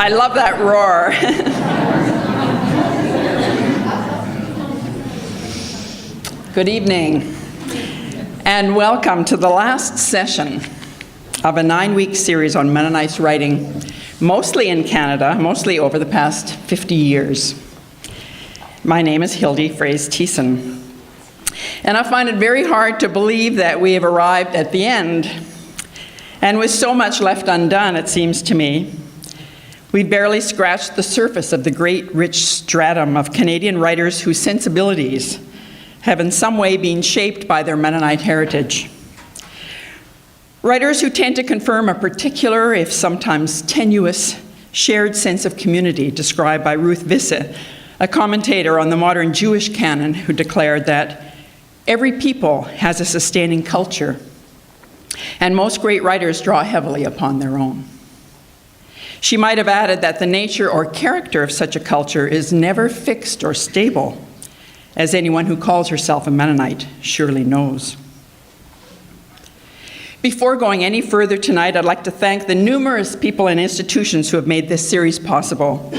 I love that roar. Good evening, and welcome to the last session of a 9-week series on Mennonites writing, mostly in Canada, mostly over the past 50 years. My name is Hildy Tiessen, and I find it very hard to believe that we have arrived at the end. And with so much left undone, it seems to me, we've barely scratched the surface of the great rich stratum of Canadian writers whose sensibilities have in some way been shaped by their Mennonite heritage. Writers who tend to confirm a particular, if sometimes tenuous, shared sense of community described by Ruth Visse, a commentator on the modern Jewish canon, who declared that every people has a sustaining culture, and most great writers draw heavily upon their own. She might have added that the nature or character of such a culture is never fixed or stable, as anyone who calls herself a Mennonite surely knows. Before going any further tonight, I'd like to thank the numerous people and institutions who have made this series possible.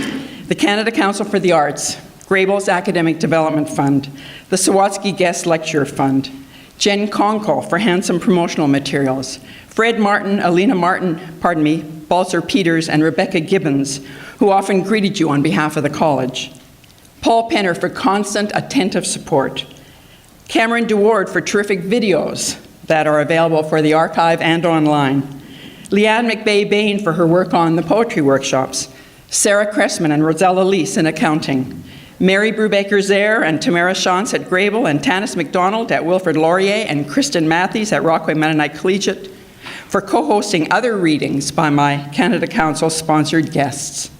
The Canada Council for the Arts, Grebel's Academic Development Fund, the Sawatsky Guest Lecture Fund, Jen Conkle for handsome promotional materials, Fred Martin, Alina Martin, Balzer Peters, and Rebecca Gibbons, who often greeted you on behalf of the college, Paul Penner for constant attentive support, Cameron DeWard for terrific videos that are available for the archive and online, Leanne McVeigh-Bain for her work on the poetry workshops, Sarah Cressman and Rosella Lease in accounting, Mary Brubaker-Zare and Tamara Shantz at Grebel, and Tanis McDonald at Wilfrid Laurier, and Kristen Matthews at Rockaway Mennonite Collegiate for co-hosting other readings by my Canada Council-sponsored guests.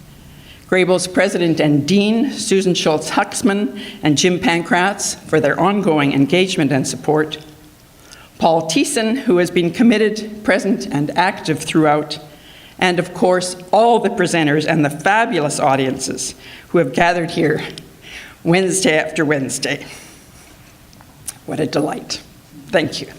Grebel's President and Dean, Susan Schultz-Huxman and Jim Pankratz, for their ongoing engagement and support. Paul Tiessen, who has been committed, present, and active throughout. And of course, all the presenters and the fabulous audiences who have gathered here Wednesday after Wednesday. What a delight. Thank you.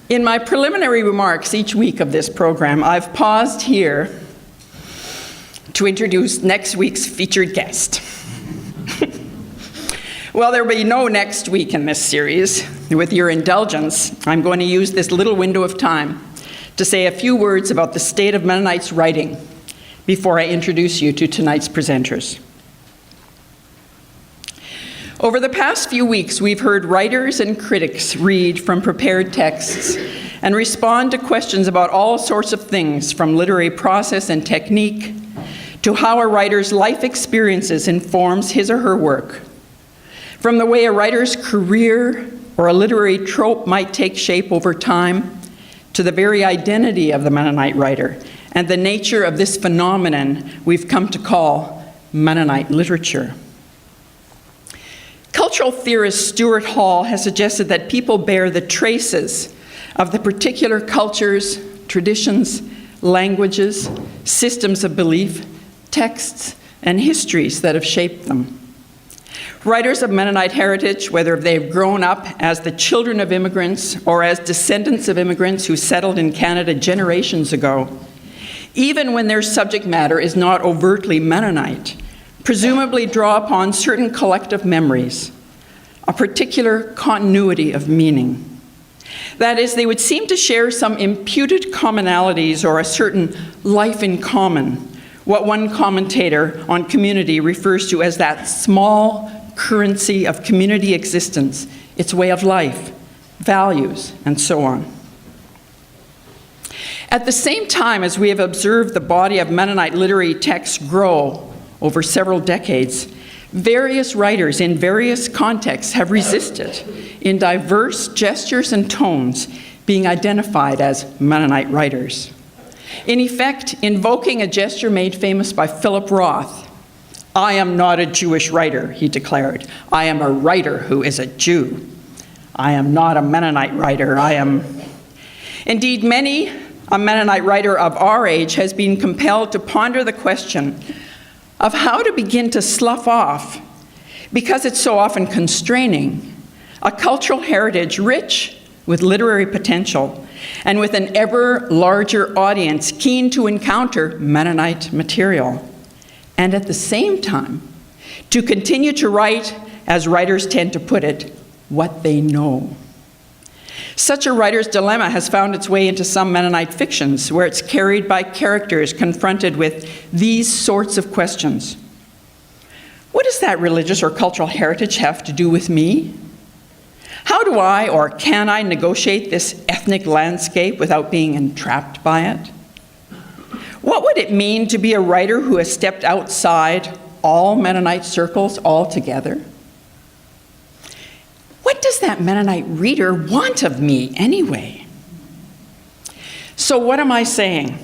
In my preliminary remarks each week of this program, I've paused here to introduce next week's featured guest. Well, there will be no next week in this series. With your indulgence, I'm going to use this little window of time to say a few words about the state of Mennonites writing before I introduce you to tonight's presenters. Over the past few weeks, we've heard writers and critics read from prepared texts and respond to questions about all sorts of things, from literary process and technique to how a writer's life experiences informs his or her work, from the way a writer's career or a literary trope might take shape over time to the very identity of the Mennonite writer and the nature of this phenomenon we've come to call Mennonite literature. Cultural theorist Stuart Hall has suggested that people bear the traces of the particular cultures, traditions, languages, systems of belief, texts, and histories that have shaped them. Writers of Mennonite heritage, whether they've grown up as the children of immigrants or as descendants of immigrants who settled in Canada generations ago, even when their subject matter is not overtly Mennonite, presumably draw upon certain collective memories, a particular continuity of meaning. That is, they would seem to share some imputed commonalities or a certain life in common, what one commentator on community refers to as that small currency of community existence, its way of life, values, and so on. At the same time as we have observed the body of Mennonite literary texts grow over several decades, various writers in various contexts have resisted, in diverse gestures and tones, being identified as Mennonite writers. In effect, invoking a gesture made famous by Philip Roth. "I am not a Jewish writer," he declared. "I am a writer who is a Jew. I am not a Mennonite writer. I am..." Indeed, many a Mennonite writer of our age has been compelled to ponder the question of how to begin to slough off, because it's so often constraining, a cultural heritage rich with literary potential and with an ever larger audience keen to encounter Mennonite material, and at the same time, to continue to write, as writers tend to put it, what they know. Such a writer's dilemma has found its way into some Mennonite fictions, where it's carried by characters confronted with these sorts of questions. What does that religious or cultural heritage have to do with me? How do I or can I negotiate this ethnic landscape without being entrapped by it? What would it mean to be a writer who has stepped outside all Mennonite circles altogether? What does that Mennonite reader want of me anyway? So what am I saying?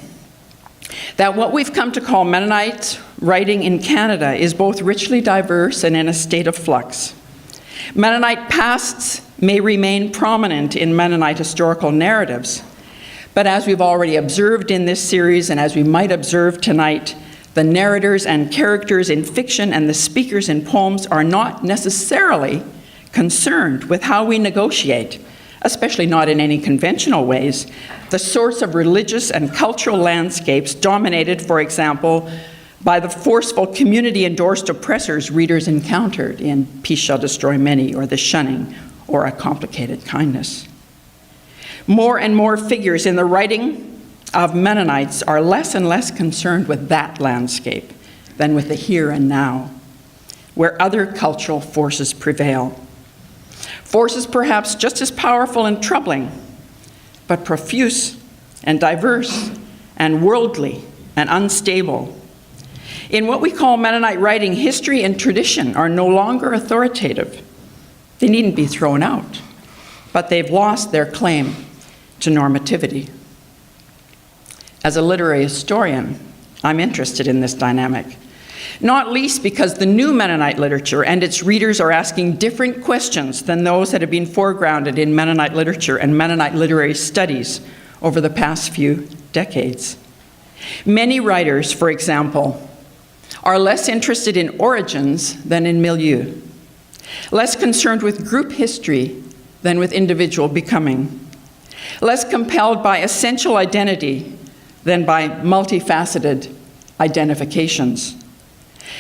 That what we've come to call Mennonite writing in Canada is both richly diverse and in a state of flux. Mennonite pasts may remain prominent in Mennonite historical narratives, but as we've already observed in this series and as we might observe tonight, the narrators and characters in fiction and the speakers in poems are not necessarily concerned with how we negotiate, especially not in any conventional ways, the sorts of religious and cultural landscapes dominated, for example, by the forceful community-endorsed oppressors readers encountered in Peace Shall Destroy Many or The Shunning or A Complicated Kindness. More and more figures in the writing of Mennonites are less and less concerned with that landscape than with the here and now, where other cultural forces prevail. Forces perhaps just as powerful and troubling, but profuse and diverse and worldly and unstable. In what we call Mennonite writing, history and tradition are no longer authoritative. They needn't be thrown out, but they've lost their claim to normativity. As a literary historian, I'm interested in this dynamic, not least because the new Mennonite literature and its readers are asking different questions than those that have been foregrounded in Mennonite literature and Mennonite literary studies over the past few decades. Many writers, for example, are less interested in origins than in milieu, less concerned with group history than with individual becoming, less compelled by essential identity than by multifaceted identifications.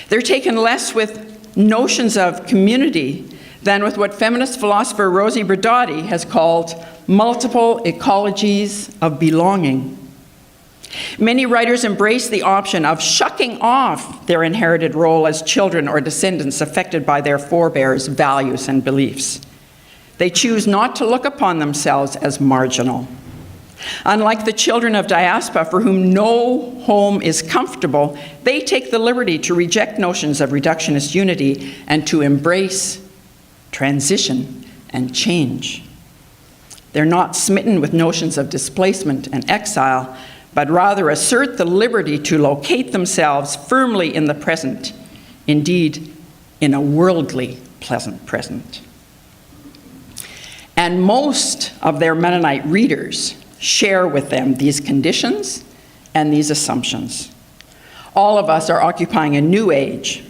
They're taken less with notions of community than with what feminist philosopher Rosie Braidotti has called multiple ecologies of belonging. Many writers embrace the option of shucking off their inherited role as children or descendants affected by their forebears' values and beliefs. They choose not to look upon themselves as marginal. Unlike the children of diaspora for whom no home is comfortable, they take the liberty to reject notions of reductionist unity and to embrace transition and change. They're not smitten with notions of displacement and exile, but rather assert the liberty to locate themselves firmly in the present, indeed, in a worldly pleasant present. And most of their Mennonite readers share with them these conditions and these assumptions. All of us are occupying a new age.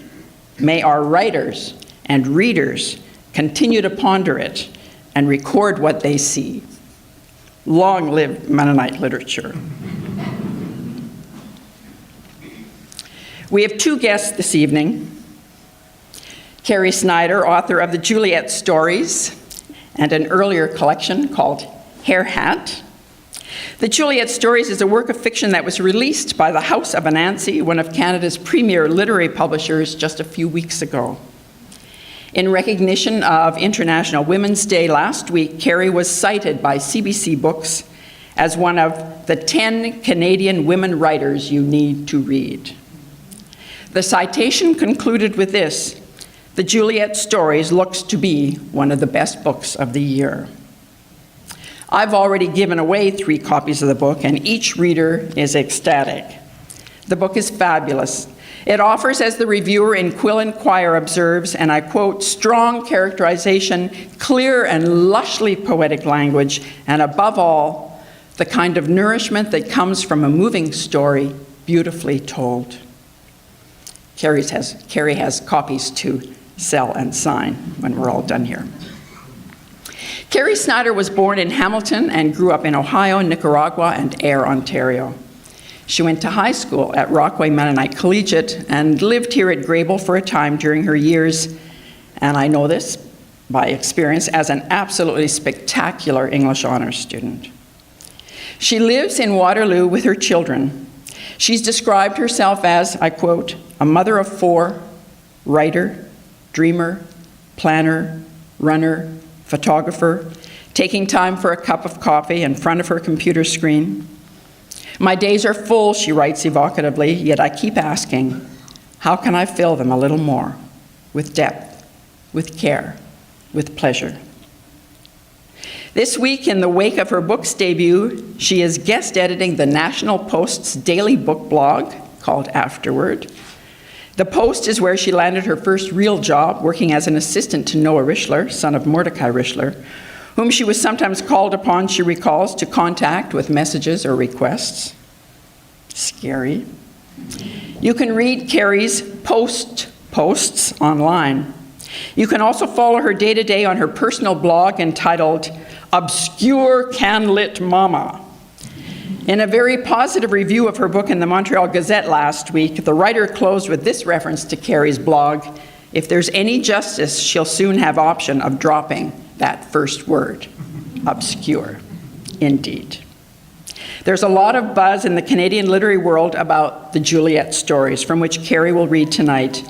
May our writers and readers continue to ponder it and record what they see. Long live Mennonite literature. We have two guests this evening. Carrie Snyder, author of the Juliet Stories and an earlier collection called Hair Hat. The Juliet Stories is a work of fiction that was released by the House of Anansi, one of Canada's premier literary publishers, just a few weeks ago. In recognition of International Women's Day last week, Carrie was cited by CBC Books as one of the 10 Canadian women writers you need to read. The citation concluded with this: "The Juliet Stories looks to be one of the best books of the year." I've already given away 3 copies of the book, and each reader is ecstatic. The book is fabulous. It offers, as the reviewer in Quill and Quire observes, and I quote, "strong characterization, clear and lushly poetic language, and above all, the kind of nourishment that comes from a moving story beautifully told." Carrie has copies to sell and sign when we're all done here. Carrie Snyder was born in Hamilton and grew up in Ohio, Nicaragua, and Ayr, Ontario. She went to high school at Rockaway Mennonite Collegiate and lived here at Grebel for a time during her years, and I know this by experience, as an absolutely spectacular English honors student. She lives in Waterloo with her children. She's described herself as, I quote, a mother of four, writer, dreamer, planner, runner, photographer, taking time for a cup of coffee in front of her computer screen. My days are full, she writes evocatively, yet I keep asking, how can I fill them a little more? With depth, with care, with pleasure. This week, in the wake of her book's debut, she is guest editing the National Post's daily book blog called Afterward. The Post is where she landed her first real job, working as an assistant to Noah Richler, son of Mordecai Richler, whom she was sometimes called upon, she recalls, to contact with messages or requests. Scary. You can read Carrie's posts online. You can also follow her day-to-day on her personal blog entitled Obscure Canlit Mama. In a very positive review of her book in the Montreal Gazette last week, the writer closed with this reference to Carrie's blog: if there's any justice, she'll soon have option of dropping that first word, obscure. Indeed. There's a lot of buzz in the Canadian literary world about the Juliet stories, from which Carrie will read tonight.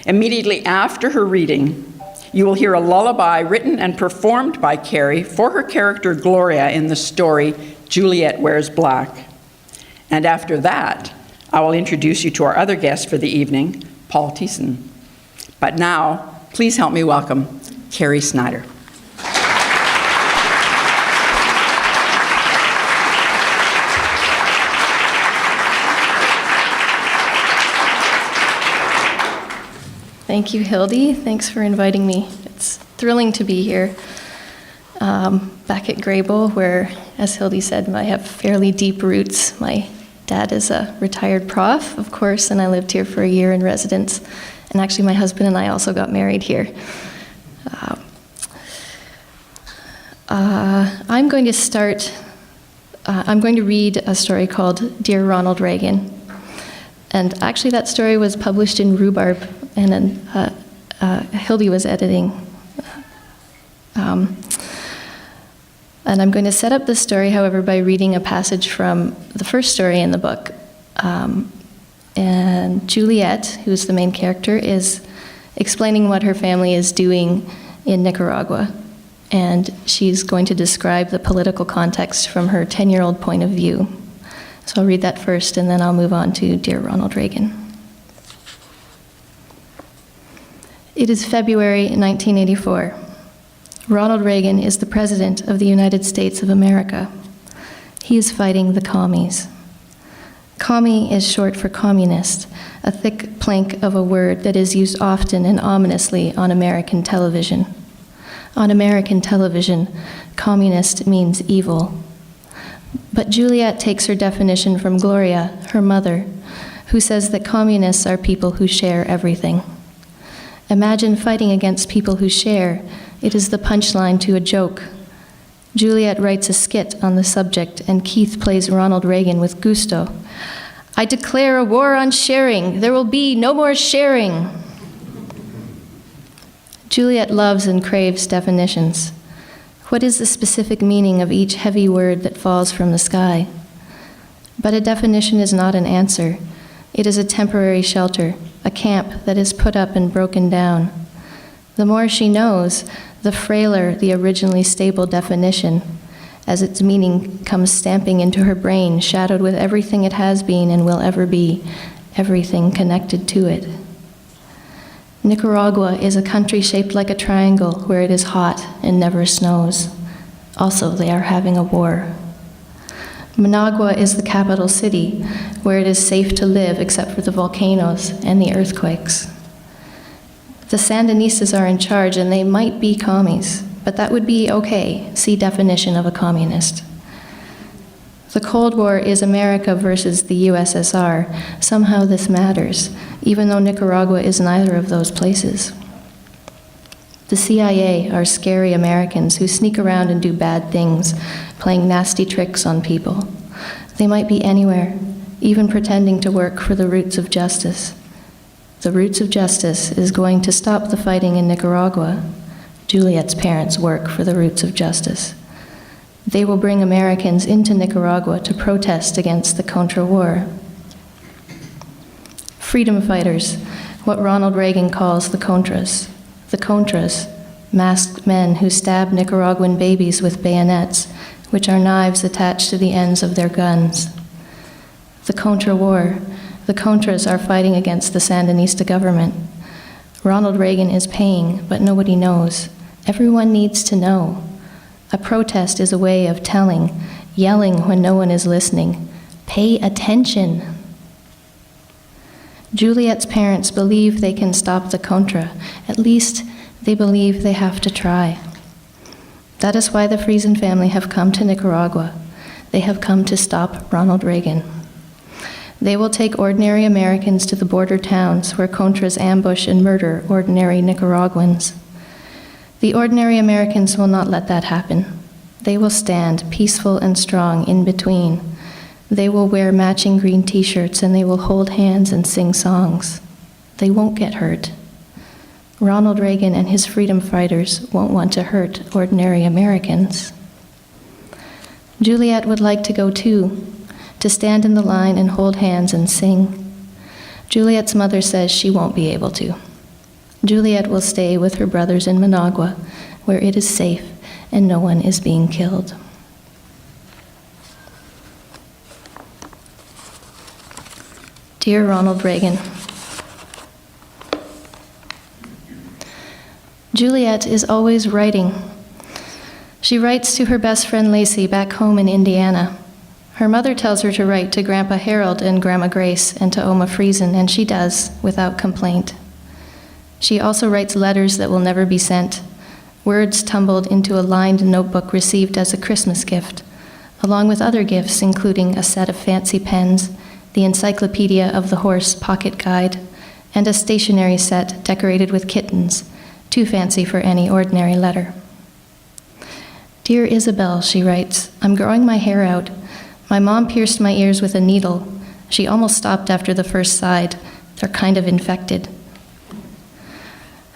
Immediately after her reading, you will hear a lullaby written and performed by Carrie for her character Gloria in the story Juliet Wears Black. And after that, I will introduce you to our other guest for the evening, Paul Tiessen. But now, please help me welcome Carrie Snyder. Thank you, Hildy. Thanks for inviting me. It's thrilling to be here. Back at Grebel, where, as Hildy said, I have fairly deep roots. My dad is a retired prof, of course, and I lived here for a year in residence. And actually, my husband and I also got married here. I'm going to read a story called Dear Ronald Reagan. And actually, that story was published in Rhubarb, and then Hildy was editing. And I'm going to set up the story, however, by reading a passage from the first story in the book. And Juliet, who's the main character, is explaining what her family is doing in Nicaragua. And she's going to describe the political context from her 10-year-old point of view. So I'll read that first, and then I'll move on to Dear Ronald Reagan. It is February 1984. Ronald Reagan is the President of the United States of America. He is fighting the commies. Commie is short for communist, a thick plank of a word that is used often and ominously on American television. On American television, communist means evil. But Juliet takes her definition from Gloria, her mother, who says that communists are people who share everything. Imagine fighting against people who share. It is the punchline to a joke. Juliet writes a skit on the subject, and Keith plays Ronald Reagan with gusto. I declare a war on sharing. There will be no more sharing. Juliet loves and craves definitions. What is the specific meaning of each heavy word that falls from the sky? But a definition is not an answer. It is a temporary shelter, a camp that is put up and broken down. The more she knows, the frailer the originally stable definition, as its meaning comes stamping into her brain, shadowed with everything it has been and will ever be, everything connected to it. Nicaragua is a country shaped like a triangle where it is hot and never snows. Also, they are having a war. Managua is the capital city, where it is safe to live except for the volcanoes and the earthquakes. The Sandinistas are in charge, and they might be commies, but that would be okay. See definition of a communist. The Cold War is America versus the USSR. Somehow this matters, even though Nicaragua is neither of those places. The CIA are scary Americans who sneak around and do bad things, playing nasty tricks on people. They might be anywhere, even pretending to work for the Roots of Justice. The Roots of Justice is going to stop the fighting in Nicaragua. Juliet's parents work for the Roots of Justice. They will bring Americans into Nicaragua to protest against the Contra War. Freedom fighters, what Ronald Reagan calls the Contras. The Contras, masked men who stab Nicaraguan babies with bayonets, which are knives attached to the ends of their guns. The Contra War, the Contras are fighting against the Sandinista government. Ronald Reagan is paying, but nobody knows. Everyone needs to know. A protest is a way of telling, yelling when no one is listening. Pay attention. Juliet's parents believe they can stop the Contra. At least they believe they have to try. That is why the Friesen family have come to Nicaragua. They have come to stop Ronald Reagan. They will take ordinary Americans to the border towns where Contras ambush and murder ordinary Nicaraguans. The ordinary Americans will not let that happen. They will stand peaceful and strong in between. They will wear matching green t-shirts and they will hold hands and sing songs. They won't get hurt. Ronald Reagan and his freedom fighters won't want to hurt ordinary Americans. Juliet would like to go too, to stand in the line and hold hands and sing. Juliet's mother says she won't be able to. Juliet will stay with her brothers in Managua, where it is safe and no one is being killed. Dear Ronald Reagan, Juliet is always writing. She writes to her best friend Lacey back home in Indiana. Her mother tells her to write to Grandpa Harold and Grandma Grace and to Oma Friesen, and she does, without complaint. She also writes letters that will never be sent, words tumbled into a lined notebook received as a Christmas gift, along with other gifts including a set of fancy pens, the Encyclopedia of the Horse pocket guide, and a stationery set decorated with kittens, too fancy for any ordinary letter. Dear Isabel, she writes, I'm growing my hair out. My mom pierced my ears with a needle. She almost stopped after the first side. They're kind of infected.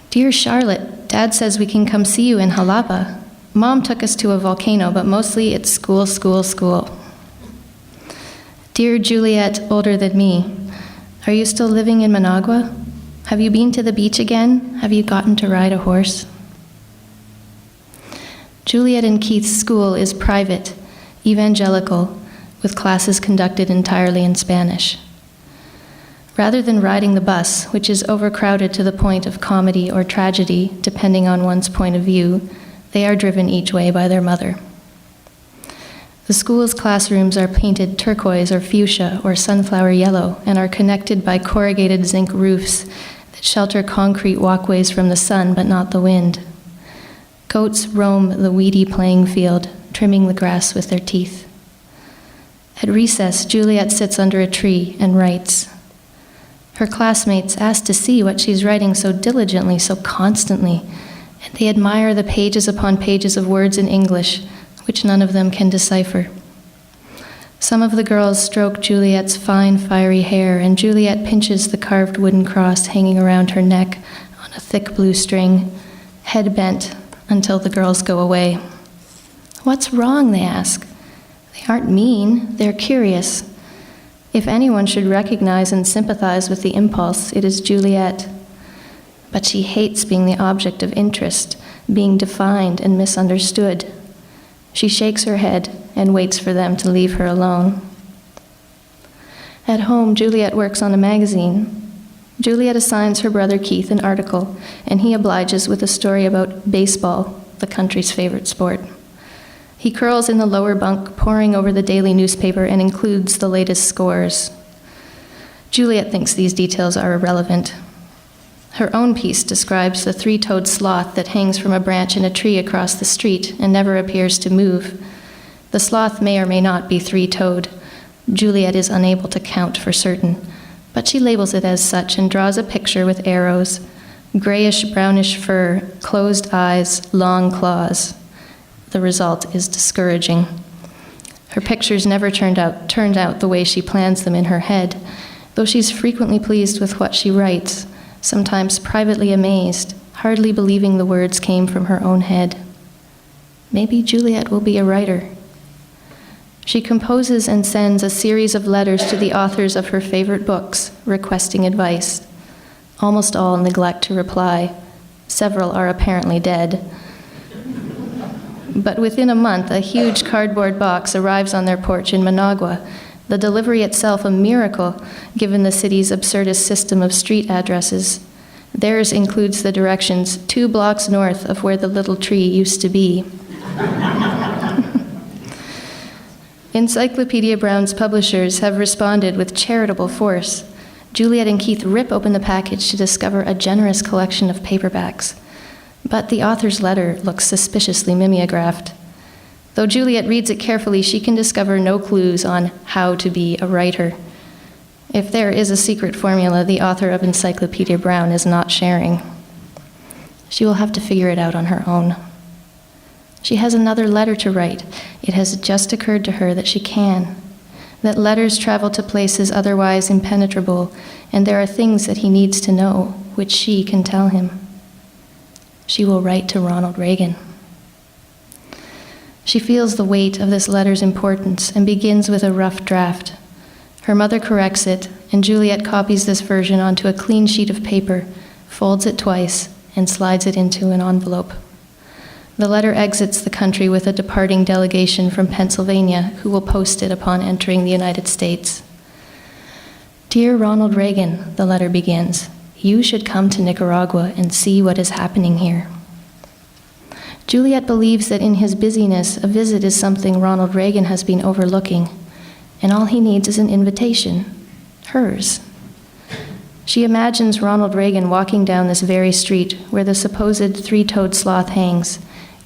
Dear Charlotte, Dad says we can come see you in Jalapa. Mom took us to a volcano, but mostly it's school, school, school. Dear Juliet, older than me, are you still living in Managua? Have you been to the beach again? Have you gotten to ride a horse? Juliet and Keith's school is private, evangelical, with classes conducted entirely in Spanish. Rather than riding the bus, which is overcrowded to the point of comedy or tragedy, depending on one's point of view, they are driven each way by their mother. The school's classrooms are painted turquoise or fuchsia or sunflower yellow and are connected by corrugated zinc roofs that shelter concrete walkways from the sun but not the wind. Goats roam the weedy playing field, trimming the grass with their teeth. At recess, Juliet sits under a tree and writes. Her classmates ask to see what she's writing so diligently, so constantly, and they admire the pages upon pages of words in English, which none of them can decipher. Some of the girls stroke Juliet's fine, fiery hair, and Juliet pinches the carved wooden cross hanging around her neck on a thick blue string, head bent until the girls go away. What's wrong, they ask. They aren't mean, they're curious. If anyone should recognize and sympathize with the impulse, it is Juliet. But she hates being the object of interest, being defined and misunderstood. She shakes her head and waits for them to leave her alone. At home, Juliet works on a magazine. Juliet assigns her brother Keith an article, and he obliges with a story about baseball, the country's favorite sport. He curls in the lower bunk, poring over the daily newspaper, and includes the latest scores. Juliet thinks these details are irrelevant. Her own piece describes the three-toed sloth that hangs from a branch in a tree across the street and never appears to move. The sloth may or may not be three-toed. Juliet is unable to count for certain, but she labels it as such and draws a picture with arrows, Grayish-brownish fur, closed eyes, long claws. The result is discouraging. Her pictures never turned out the way she plans them in her head, though she's frequently pleased with what she writes, sometimes privately amazed, hardly believing the words came from her own head. Maybe Juliet will be a writer. She composes and sends a series of letters to the authors of her favorite books, requesting advice. Almost all neglect to reply. Several are apparently dead. But within a month, a huge cardboard box arrives on their porch in Managua, the delivery itself a miracle, given the city's absurdist system of street addresses. Theirs includes the directions 2 blocks north of where the little tree used to be. Encyclopedia Brown's publishers have responded with charitable force. Juliet and Keith rip open the package to discover a generous collection of paperbacks. But the author's letter looks suspiciously mimeographed. Though Juliet reads it carefully, she can discover no clues on how to be a writer. If there is a secret formula, the author of Encyclopedia Brown is not sharing. She will have to figure it out on her own. She has another letter to write. It has just occurred to her that she can, that letters travel to places otherwise impenetrable, and there are things that he needs to know, which she can tell him. She will write to Ronald Reagan. She feels the weight of this letter's importance and begins with a rough draft. Her mother corrects it, and Juliet copies this version onto a clean sheet of paper, folds it twice, and slides it into an envelope. The letter exits the country with a departing delegation from Pennsylvania who will post it upon entering the United States. Dear Ronald Reagan, the letter begins, you should come to Nicaragua and see what is happening here. Juliet believes that in his busyness, a visit is something Ronald Reagan has been overlooking, and all he needs is an invitation, hers. She imagines Ronald Reagan walking down this very street where the supposed 3-toed sloth hangs,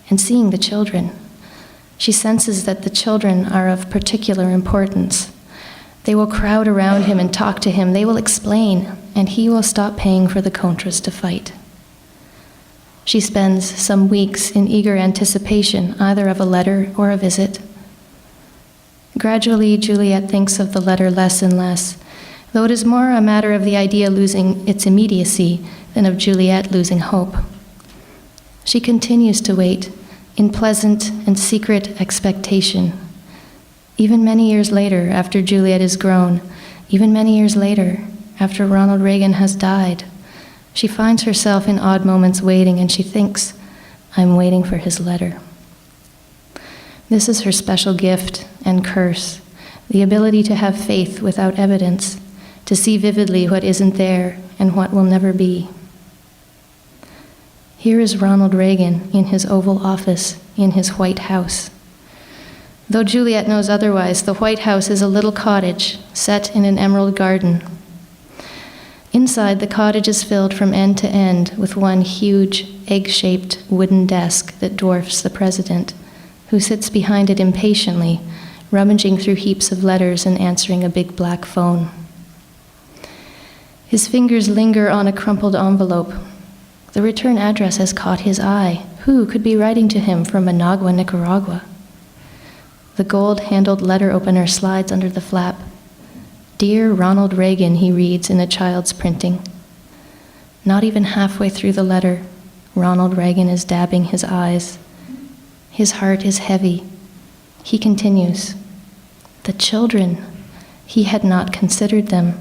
and seeing the children. She senses that the children are of particular importance. They will crowd around him and talk to him. They will explain, and he will stop paying for the Contras to fight. She spends some weeks in eager anticipation, either of a letter or a visit. Gradually, Juliet thinks of the letter less and less, though it is more a matter of the idea losing its immediacy than of Juliet losing hope. She continues to wait in pleasant and secret expectation. Even many years later, after Juliet is grown, even many years later, after Ronald Reagan has died, she finds herself in odd moments waiting, and she thinks, I'm waiting for his letter. This is her special gift and curse, the ability to have faith without evidence, to see vividly what isn't there and what will never be. Here is Ronald Reagan in his Oval Office, in his White House. Though Juliet knows otherwise, the White House is a little cottage set in an emerald garden. Inside, the cottage is filled from end to end with one huge, egg-shaped wooden desk that dwarfs the president, who sits behind it impatiently, rummaging through heaps of letters and answering a big black phone. His fingers linger on a crumpled envelope. The return address has caught his eye. Who could be writing to him from Managua, Nicaragua? The gold-handled letter opener slides under the flap. Dear Ronald Reagan, he reads in a child's printing. Not even halfway through the letter, Ronald Reagan is dabbing his eyes. His heart is heavy. He continues. The children. He had not considered them.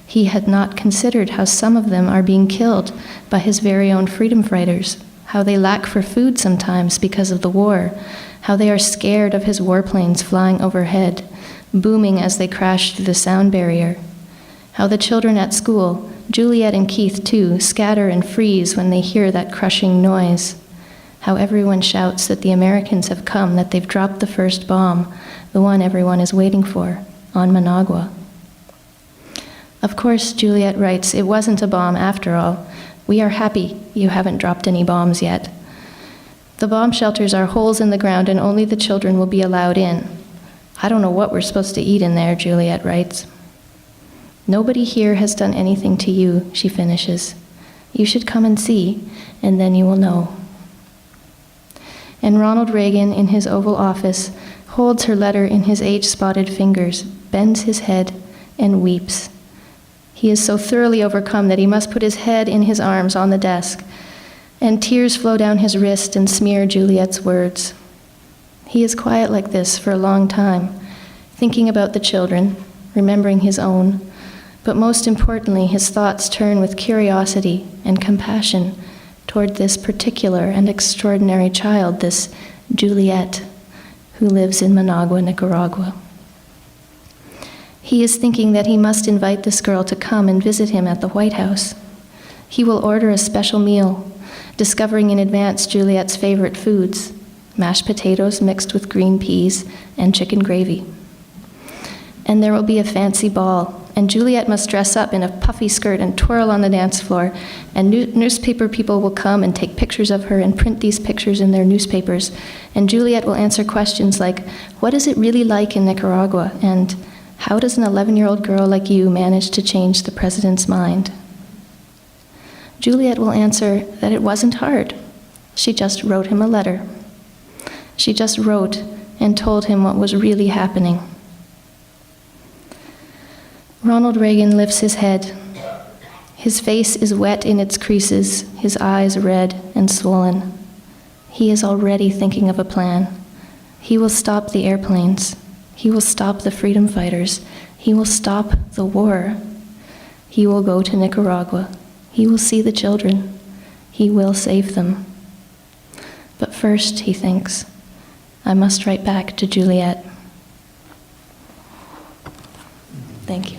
He had not considered how some of them are being killed by his very own freedom fighters, how they lack for food sometimes because of the war, how they are scared of his warplanes flying overhead, booming as they crash through the sound barrier, how the children at school, Juliet and Keith too, scatter and freeze when they hear that crushing noise, how everyone shouts that the Americans have come, that they've dropped the first bomb, the one everyone is waiting for, on Managua. Of course, Juliet writes, it wasn't a bomb after all. We are happy you haven't dropped any bombs yet. The bomb shelters are holes in the ground and only the children will be allowed in. I don't know what we're supposed to eat in there, Juliet writes. Nobody here has done anything to you, she finishes. You should come and see, and then you will know." And Ronald Reagan, in his Oval Office, holds her letter in his age-spotted fingers, bends his head, and weeps. He is so thoroughly overcome that he must put his head in his arms on the desk, and tears flow down his wrist and smear Juliet's words. He is quiet like this for a long time, thinking about the children, remembering his own, but most importantly, his thoughts turn with curiosity and compassion toward this particular and extraordinary child, this Juliet, who lives in Managua, Nicaragua. He is thinking that he must invite this girl to come and visit him at the White House. He will order a special meal, discovering in advance Juliet's favorite foods, mashed potatoes mixed with green peas and chicken gravy. And there will be a fancy ball, and Juliet must dress up in a puffy skirt and twirl on the dance floor, and newspaper people will come and take pictures of her and print these pictures in their newspapers, and Juliet will answer questions like, "What is it really like in Nicaragua?" and "How does an 11-year-old girl like you manage to change the president's mind?" Juliet will answer that it wasn't hard. She just wrote him a letter. She just wrote and told him what was really happening. Ronald Reagan lifts his head. His face is wet in its creases, his eyes red and swollen. He is already thinking of a plan. He will stop the airplanes. He will stop the freedom fighters. He will stop the war. He will go to Nicaragua. He will see the children. He will save them. But first, he thinks, I must write back to Juliet. Thank you.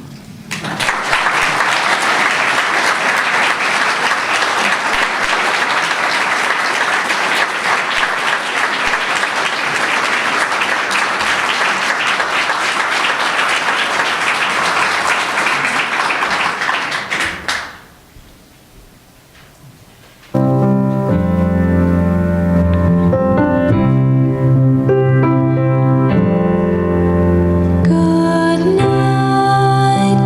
Good night.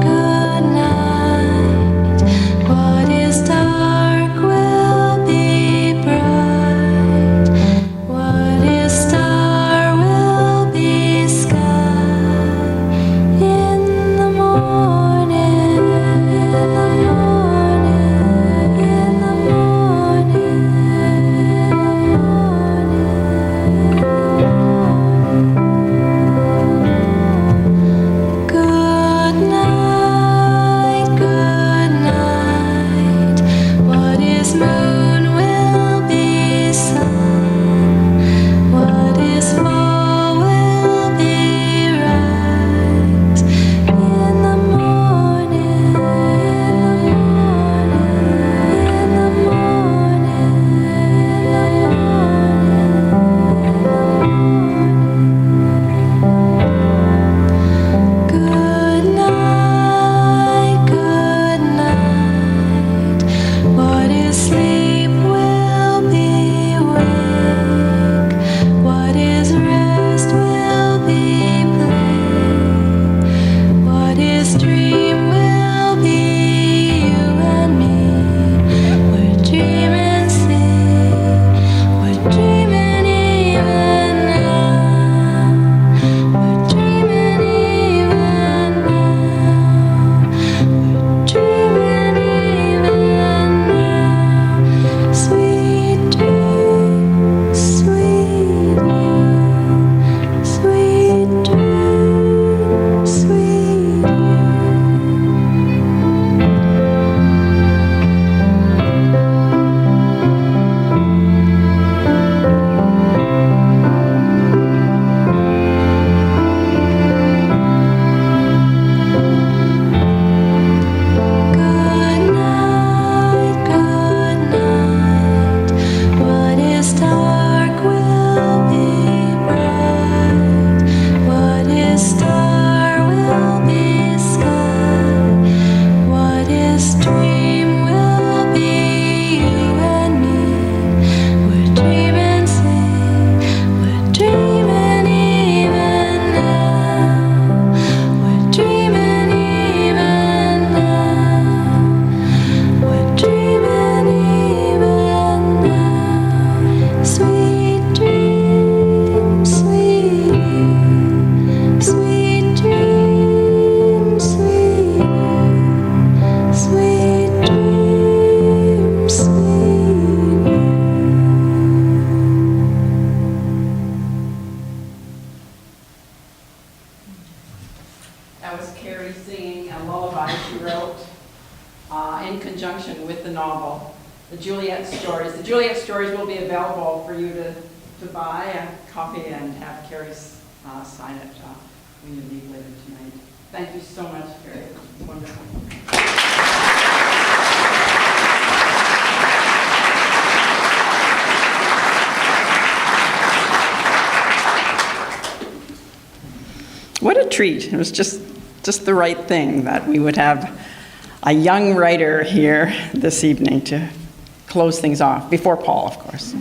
was Carrie singing a lullaby she wrote in conjunction with the novel, The Juliet Stories. The Juliet Stories will be available for you to buy a copy and have Carrie sign it when you leave later tonight. Thank you so much, Carrie. It's wonderful. What a treat. It was just the right thing that we would have a young writer here this evening to close things off, before Paul, of course.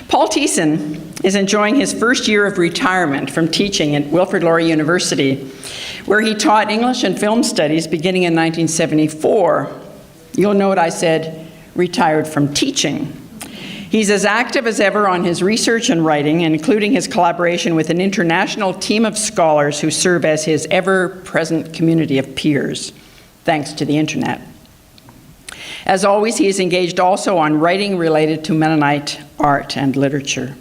Paul Tiessen is enjoying his first year of retirement from teaching at Wilfrid Laurier University, where he taught English and film studies beginning in 1974. You'll note I said retired from teaching. He's as active as ever on his research and writing, including his collaboration with an international team of scholars who serve as his ever-present community of peers, thanks to the internet. As always, he is engaged also on writing related to Mennonite art and literature.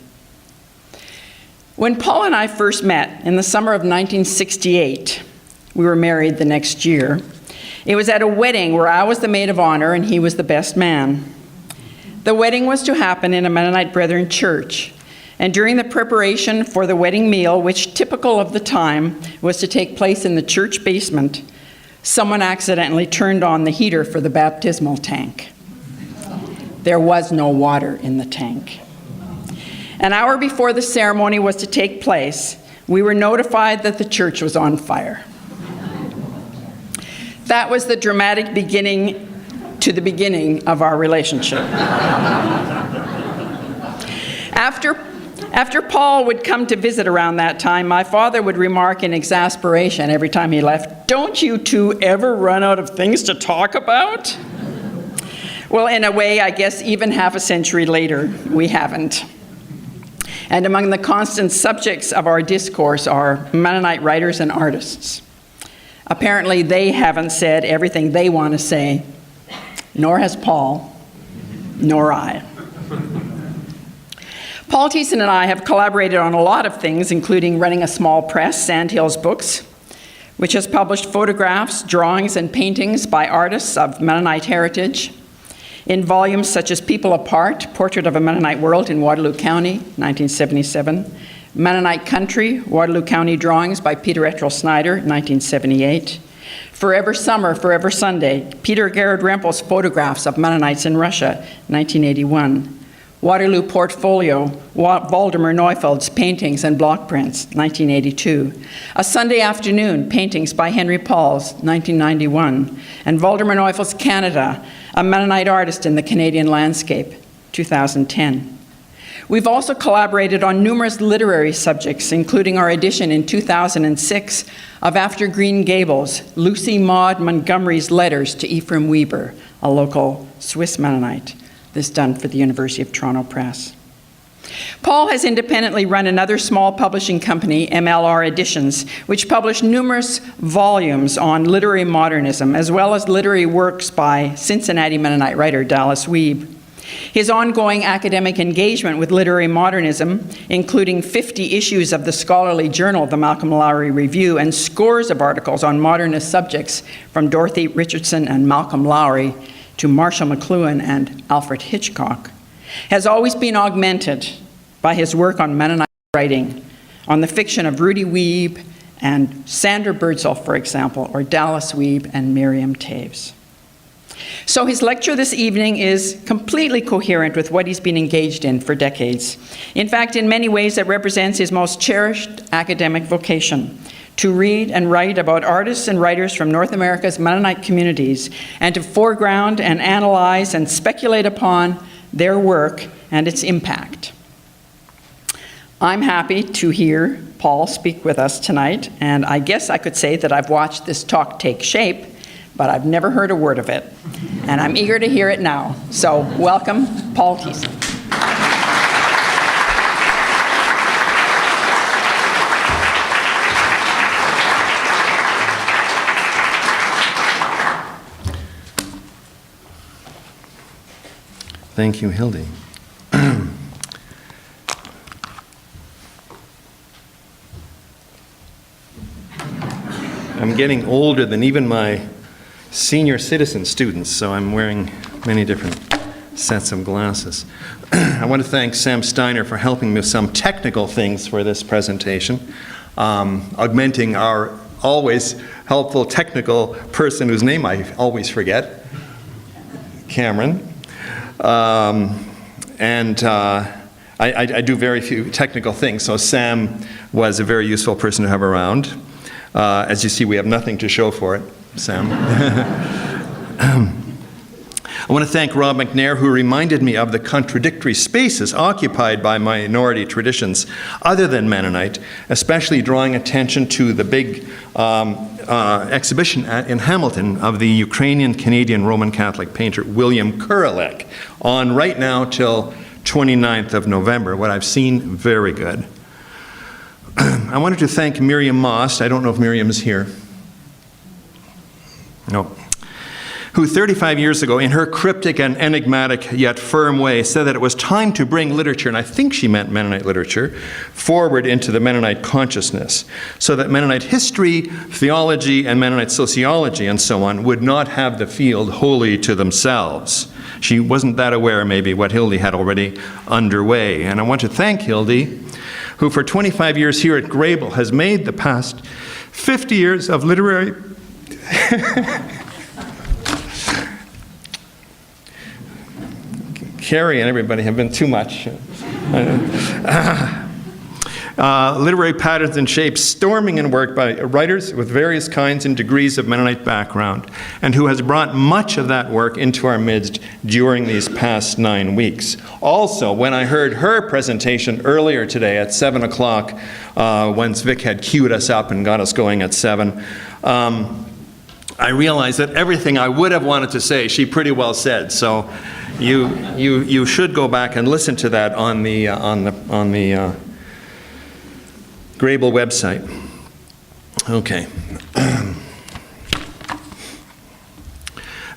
When Paul and I first met in the summer of 1968, we were married the next year. It was at a wedding where I was the maid of honor and he was the best man. The wedding was to happen in a Mennonite Brethren church, and during the preparation for the wedding meal, which typical of the time was to take place in the church basement, someone accidentally turned on the heater for the baptismal tank. There was no water in the tank. An hour before the ceremony was to take place, we were notified that the church was on fire. That was the dramatic beginning to the beginning of our relationship. After Paul would come to visit around that time, my father would remark in exasperation every time he left, "Don't you two ever run out of things to talk about?" Well, in a way, I guess even half a century later, we haven't. And among the constant subjects of our discourse are Mennonite writers and artists. Apparently, they haven't said everything they want to say, nor has Paul, nor I. Paul Tiessen and I have collaborated on a lot of things, including running a small press, Sandhills Books, which has published photographs, drawings, and paintings by artists of Mennonite heritage in volumes such as People Apart, Portrait of a Mennonite World in Waterloo County, 1977, Mennonite Country, Waterloo County Drawings by Peter Ettrell Snyder, 1978, Forever Summer, Forever Sunday, Peter Gerhard Rempel's Photographs of Mennonites in Russia, 1981, Waterloo Portfolio, Waldemar Neufeld's Paintings and Block Prints, 1982, A Sunday Afternoon, Paintings by Henry Pauls, 1991, and Waldemar Neufeld's Canada, A Mennonite Artist in the Canadian Landscape, 2010. We've also collaborated on numerous literary subjects, including our edition in 2006 of After Green Gables, Lucy Maud Montgomery's Letters to Ephraim Weber, a local Swiss Mennonite. This done for the University of Toronto Press. Paul has independently run another small publishing company, MLR Editions, which published numerous volumes on literary modernism, as well as literary works by Cincinnati Mennonite writer Dallas Wiebe. His ongoing academic engagement with literary modernism, including 50 issues of the scholarly journal, the Malcolm Lowry Review, and scores of articles on modernist subjects from Dorothy Richardson and Malcolm Lowry to Marshall McLuhan and Alfred Hitchcock, has always been augmented by his work on Mennonite writing, on the fiction of Rudy Wiebe and Sandra Birdsall, for example, or Dallas Wiebe and Miriam Taves. So his lecture this evening is completely coherent with what he's been engaged in for decades. In fact, in many ways, it represents his most cherished academic vocation: to read and write about artists and writers from North America's Mennonite communities, and to foreground and analyze and speculate upon their work and its impact. I'm happy to hear Paul speak with us tonight, and I guess I could say that I've watched this talk take shape, but I've never heard a word of it, and I'm eager to hear it now. So welcome, Paul Tiessen. Thank you, Hildy. I'm getting older than even my senior citizen students, so I'm wearing many different sets of glasses. I want to thank Sam Steiner for helping me with some technical things for this presentation, augmenting our always helpful technical person whose name I always forget, Cameron. I do very few technical things, so Sam was a very useful person to have around. As you see, we have nothing to show for it, Sam. I want to thank Rob McNair, who reminded me of the contradictory spaces occupied by minority traditions other than Mennonite, especially drawing attention to the big exhibition in Hamilton of the Ukrainian-Canadian Roman Catholic painter William Kurelek, on right now till 29th of November. What I've seen, very good. I wanted to thank Miriam Most. I don't know if Miriam's here. No. Who 35 years ago, in her cryptic and enigmatic yet firm way, said that it was time to bring literature, and I think she meant Mennonite literature, forward into the Mennonite consciousness, so that Mennonite history, theology, and Mennonite sociology, and so on, would not have the field wholly to themselves. She wasn't that aware, maybe, what Hildy had already underway. And I want to thank Hildy, who for 25 years here at Grebel has made the past 50 years of literary... Carrie and everybody have been too much. Literary patterns and shapes, storming in work by writers with various kinds and degrees of Mennonite background, and who has brought much of that work into our midst during these past 9 weeks. Also, when I heard her presentation earlier today at 7 o'clock, once Vic had queued us up and got us going at 7, I realized that everything I would have wanted to say, she pretty well said. So you should go back and listen to that on the Grebel website. Okay.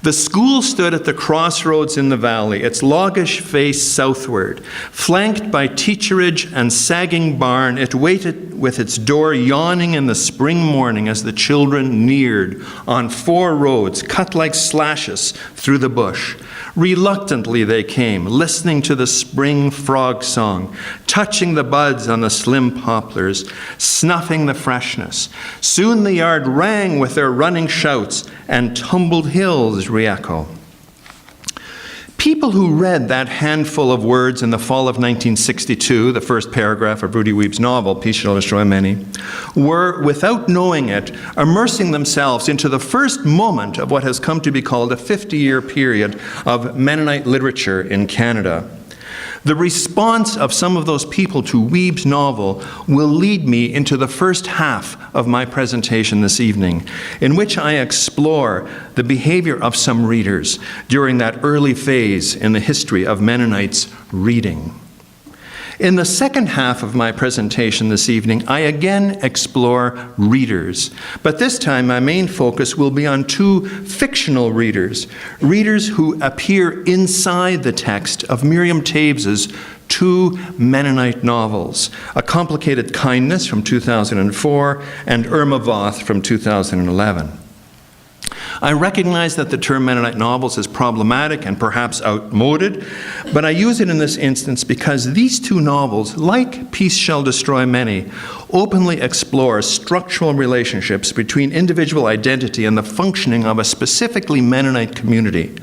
The school stood at the crossroads in the valley, its loggish face southward. Flanked by teacherage and sagging barn, it waited with its door yawning in the spring morning as the children neared on 4 roads cut like slashes through the bush. Reluctantly they came, listening to the spring frog song, touching the buds on the slim poplars, snuffing the freshness. Soon the yard rang with their running shouts, and tumbled hills re-echo. People who read that handful of words in the fall of 1962, the first paragraph of Rudy Weeb's novel, Peace Shall Destroy Many, were, without knowing it, immersing themselves into the first moment of what has come to be called a 50-year period of Mennonite literature in Canada. The response of some of those people to Weeb's novel will lead me into the first half of my presentation this evening, in which I explore the behavior of some readers during that early phase in the history of Mennonites reading. In the second half of my presentation this evening, I again explore readers, but this time my main focus will be on 2 fictional readers, readers who appear inside the text of Miriam Taves's 2 Mennonite novels, A Complicated Kindness from 2004 and Irma Voth from 2011. I recognize that the term Mennonite novels is problematic and perhaps outmoded, but I use it in this instance because these 2 novels, like Peace Shall Destroy Many, openly explore structural relationships between individual identity and the functioning of a specifically Mennonite community.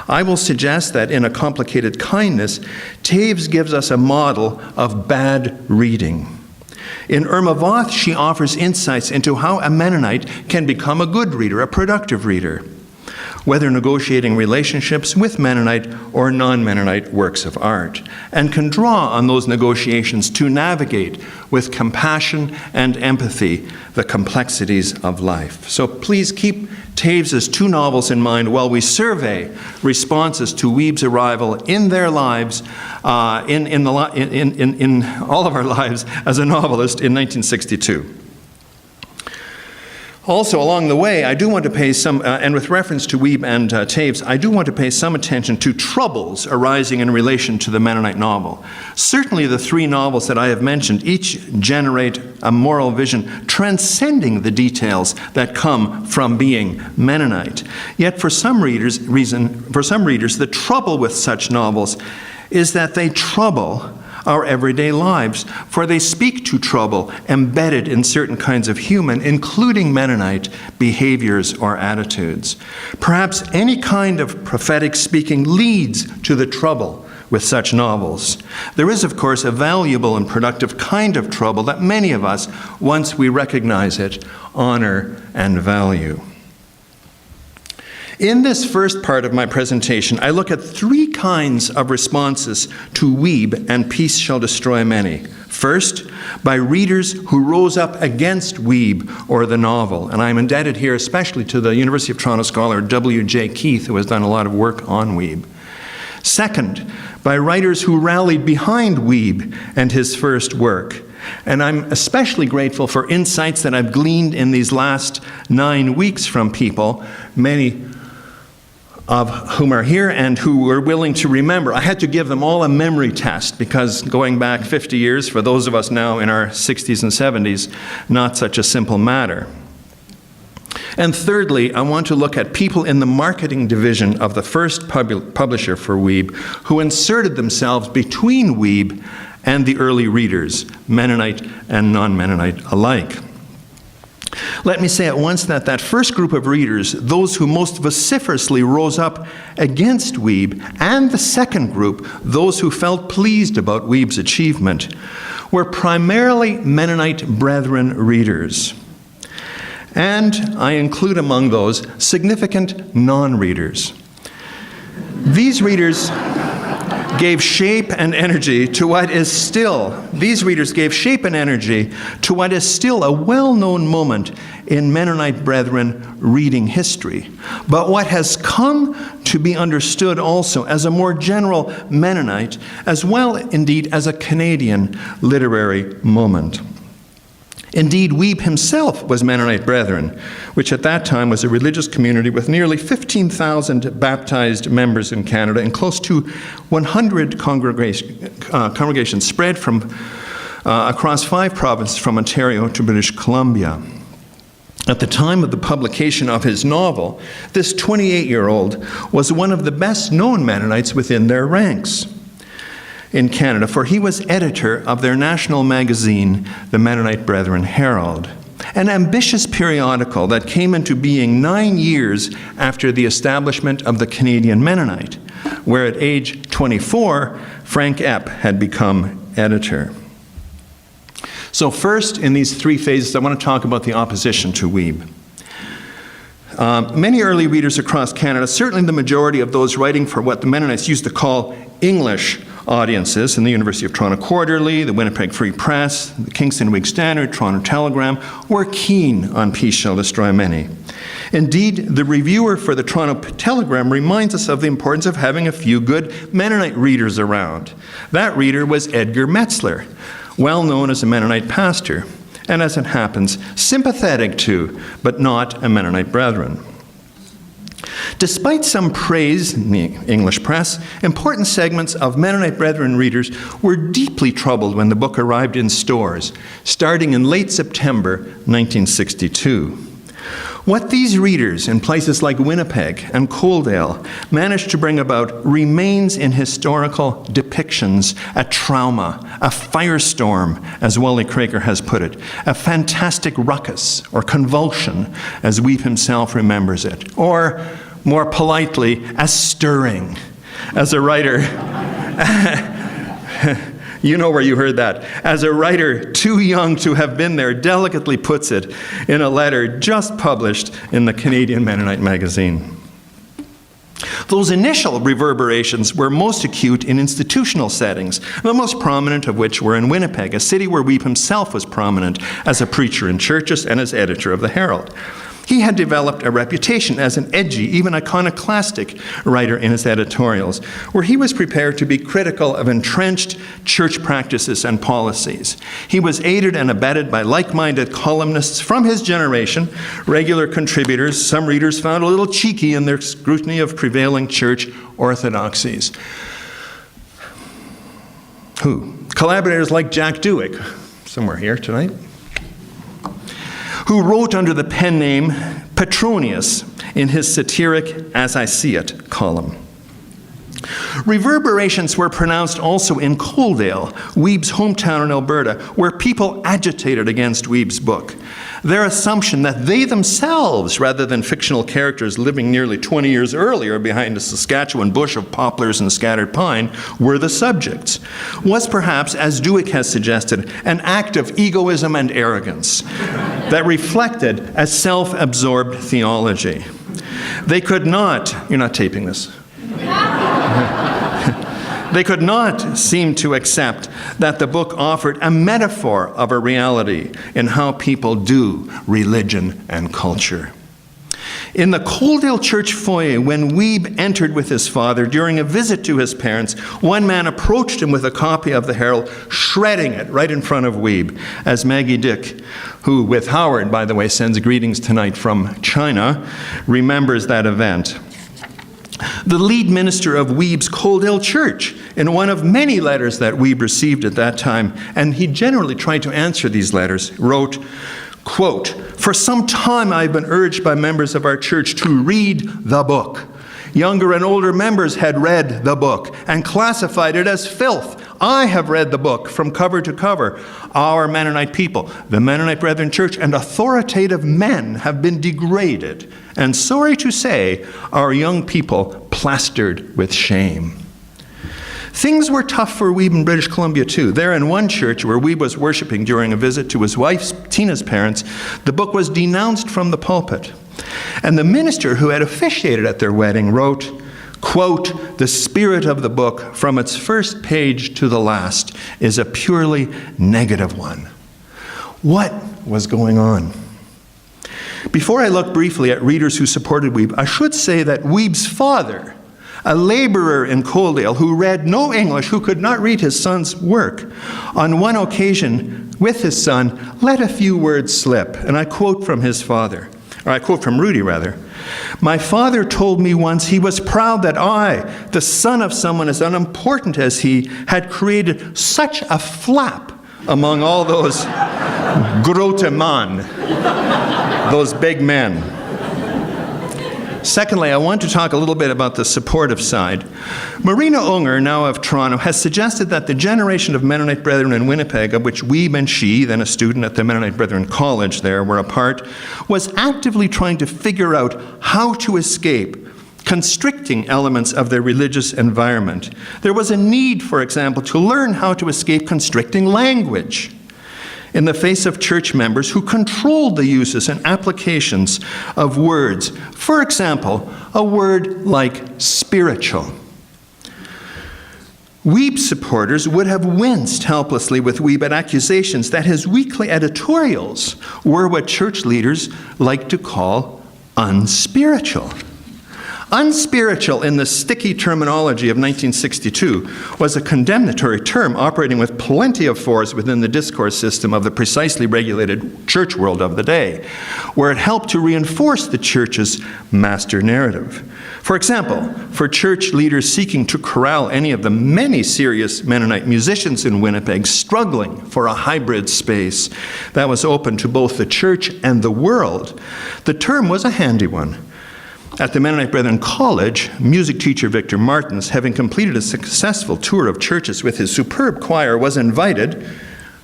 I will suggest that in A Complicated Kindness, Taves gives us a model of bad reading. In Irma Voth, she offers insights into how a Mennonite can become a good reader, a productive reader, whether negotiating relationships with Mennonite or non-Mennonite works of art, and can draw on those negotiations to navigate with compassion and empathy the complexities of life. So please keep Taves's 2 novels in mind while we survey responses to Weeb's arrival in their lives, in all of our lives as a novelist in 1962. Also, along the way, I do want to pay some, and with reference to Wiebe and Taves, I do want to pay some attention to troubles arising in relation to the Mennonite novel. Certainly the three novels that I have mentioned each generate a moral vision transcending the details that come from being Mennonite. Yet for some readers, the trouble with such novels is that they trouble our everyday lives, for they speak to trouble embedded in certain kinds of human, including Mennonite, behaviors or attitudes. Perhaps any kind of prophetic speaking leads to the trouble with such novels. There is, of course, a valuable and productive kind of trouble that many of us, once we recognize it, honor and value. In this first part of my presentation, I look at three kinds of responses to Wiebe and Peace Shall Destroy Many. First, by readers who rose up against Wiebe or the novel, and I'm indebted here especially to the University of Toronto scholar W.J. Keith, who has done a lot of work on Wiebe. Second, by writers who rallied behind Wiebe and his first work. And I'm especially grateful for insights that I've gleaned in these last 9 weeks from people, many of whom are here and who were willing to remember. I had to give them all a memory test because going back 50 years, for those of us now in our 60s and 70s, not such a simple matter. And thirdly, I want to look at people in the marketing division of the first publisher for Wiebe who inserted themselves between Wiebe and the early readers, Mennonite and non-Mennonite alike. Let me say at once that that first group of readers, those who most vociferously rose up against Wiebe, and the second group, those who felt pleased about Wiebe's achievement, were primarily Mennonite Brethren readers. And I include among those significant non-readers. These readers gave shape and energy to what is still, these readers gave shape and energy to what is still a well-known moment in Mennonite Brethren reading history, but what has come to be understood also as a more general Mennonite, as well indeed as a Canadian literary moment. Indeed, Wiebe himself was Mennonite Brethren, which at that time was a religious community with nearly 15,000 baptized members in Canada and close to 100 congregations spread from across 5 provinces from Ontario to British Columbia. At the time of the publication of his novel, this 28-year-old was one of the best-known Mennonites within their ranks in Canada, for he was editor of their national magazine, the Mennonite Brethren Herald, an ambitious periodical that came into being 9 years after the establishment of the Canadian Mennonite, where at age 24, Frank Epp had become editor. So first, in these 3 phases, I want to talk about the opposition to Wiebe. Many early readers across Canada, certainly the majority of those writing for what the Mennonites used to call English audiences in the University of Toronto Quarterly, the Winnipeg Free Press, the Kingston Whig Standard, Toronto Telegram, were keen on Peace Shall Destroy Many. Indeed, the reviewer for the Toronto Telegram reminds us of the importance of having a few good Mennonite readers around. That reader was Edgar Metzler, well known as a Mennonite pastor, and as it happens, sympathetic to, but not a Mennonite Brethren. Despite some praise in the English press, important segments of Mennonite Brethren readers were deeply troubled when the book arrived in stores, starting in late September 1962. What these readers in places like Winnipeg and Coaldale managed to bring about remains in historical depictions a trauma, a firestorm, as Wally Craker has put it, a fantastic ruckus or convulsion, as Wiebe himself remembers it, or more politely, a stirring. As a writer, you know where you heard that. As a writer too young to have been there delicately puts it in a letter just published in the Canadian Mennonite magazine. Those initial reverberations were most acute in institutional settings, the most prominent of which were in Winnipeg, a city where Wiebe himself was prominent as a preacher in churches and as editor of the Herald. He had developed a reputation as an edgy, even iconoclastic writer in his editorials, where he was prepared to be critical of entrenched church practices and policies. He was aided and abetted by like-minded columnists from his generation, regular contributors. Some readers found a little cheeky in their scrutiny of prevailing church orthodoxies. Who? Collaborators like Jack Dewick, somewhere here tonight, who wrote under the pen name Petronius in his satiric As I See It column. Reverberations were pronounced also in Coaldale, Weeb's hometown in Alberta, where people agitated against Weeb's book. Their assumption that they themselves, rather than fictional characters living nearly 20 years earlier behind a Saskatchewan bush of poplars and scattered pine, were the subjects, was perhaps, as Dewick has suggested, an act of egoism and arrogance that reflected a self-absorbed theology. They could not, you're not taping this, they could not seem to accept that the book offered a metaphor of a reality in how people do religion and culture. In the Coaldale Church foyer, when Weeb entered with his father during a visit to his parents, one man approached him with a copy of the Herald, shredding it right in front of Weeb, as Maggie Dick, who with Howard, by the way, sends greetings tonight from China, remembers that event. The lead minister of Weeb's Coaldale Church, in one of many letters that Weeb received at that time, and he generally tried to answer these letters, wrote, quote, "For some time I've been urged by members of our church to read the book. Younger and older members had read the book and classified it as filth. I have read the book from cover to cover. Our Mennonite people, the Mennonite Brethren Church, and authoritative men have been degraded, and sorry to say, our young people plastered with shame." Things were tough for Weeb in British Columbia too. There in one church where Weeb was worshiping during a visit to his wife Tina's parents, the book was denounced from the pulpit. And the minister who had officiated at their wedding wrote, quote, "The spirit of the book, from its first page to the last, is a purely negative one." What was going on? Before I look briefly at readers who supported Weeb, I should say that Weeb's father, a laborer in Coaldale who read no English, who could not read his son's work, on one occasion with his son, let a few words slip. And I quote from his father, or I quote from Rudy rather. "My father told me once he was proud that I, the son of someone as unimportant as he, had created such a flap among all those grote man, those big men." Secondly, I want to talk a little bit about the supportive side. Marina Unger, now of Toronto, has suggested that the generation of Mennonite brethren in Winnipeg, of which Weeb and she, then a student at the Mennonite Brethren College there, were a part, was actively trying to figure out how to escape constricting elements of their religious environment. There was a need, for example, to learn how to escape constricting language in the face of church members who controlled the uses and applications of words. For example, a word like spiritual. Weeb supporters would have winced helplessly with Weeb at accusations that his weekly editorials were what church leaders like to call unspiritual. Unspiritual, in the sticky terminology of 1962, was a condemnatory term operating with plenty of force within the discourse system of the precisely regulated church world of the day, where it helped to reinforce the church's master narrative. For example, for church leaders seeking to corral any of the many serious Mennonite musicians in Winnipeg struggling for a hybrid space that was open to both the church and the world, the term was a handy one. At the Mennonite Brethren College, music teacher Victor Martins, having completed a successful tour of churches with his superb choir, was invited,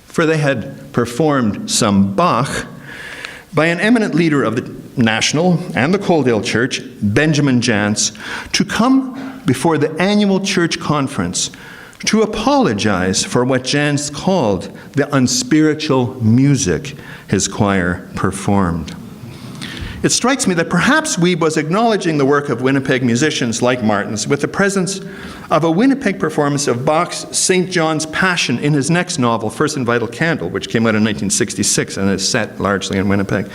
for they had performed some Bach, by an eminent leader of the National and the Coaldale Church, Benjamin Jantz, to come before the annual church conference to apologize for what Jantz called the unspiritual music his choir performed. It strikes me that perhaps Weeb was acknowledging the work of Winnipeg musicians like Martins with the presence of a Winnipeg performance of Bach's St. John's Passion in his next novel, First and Vital Candle, which came out in 1966 and is set largely in Winnipeg.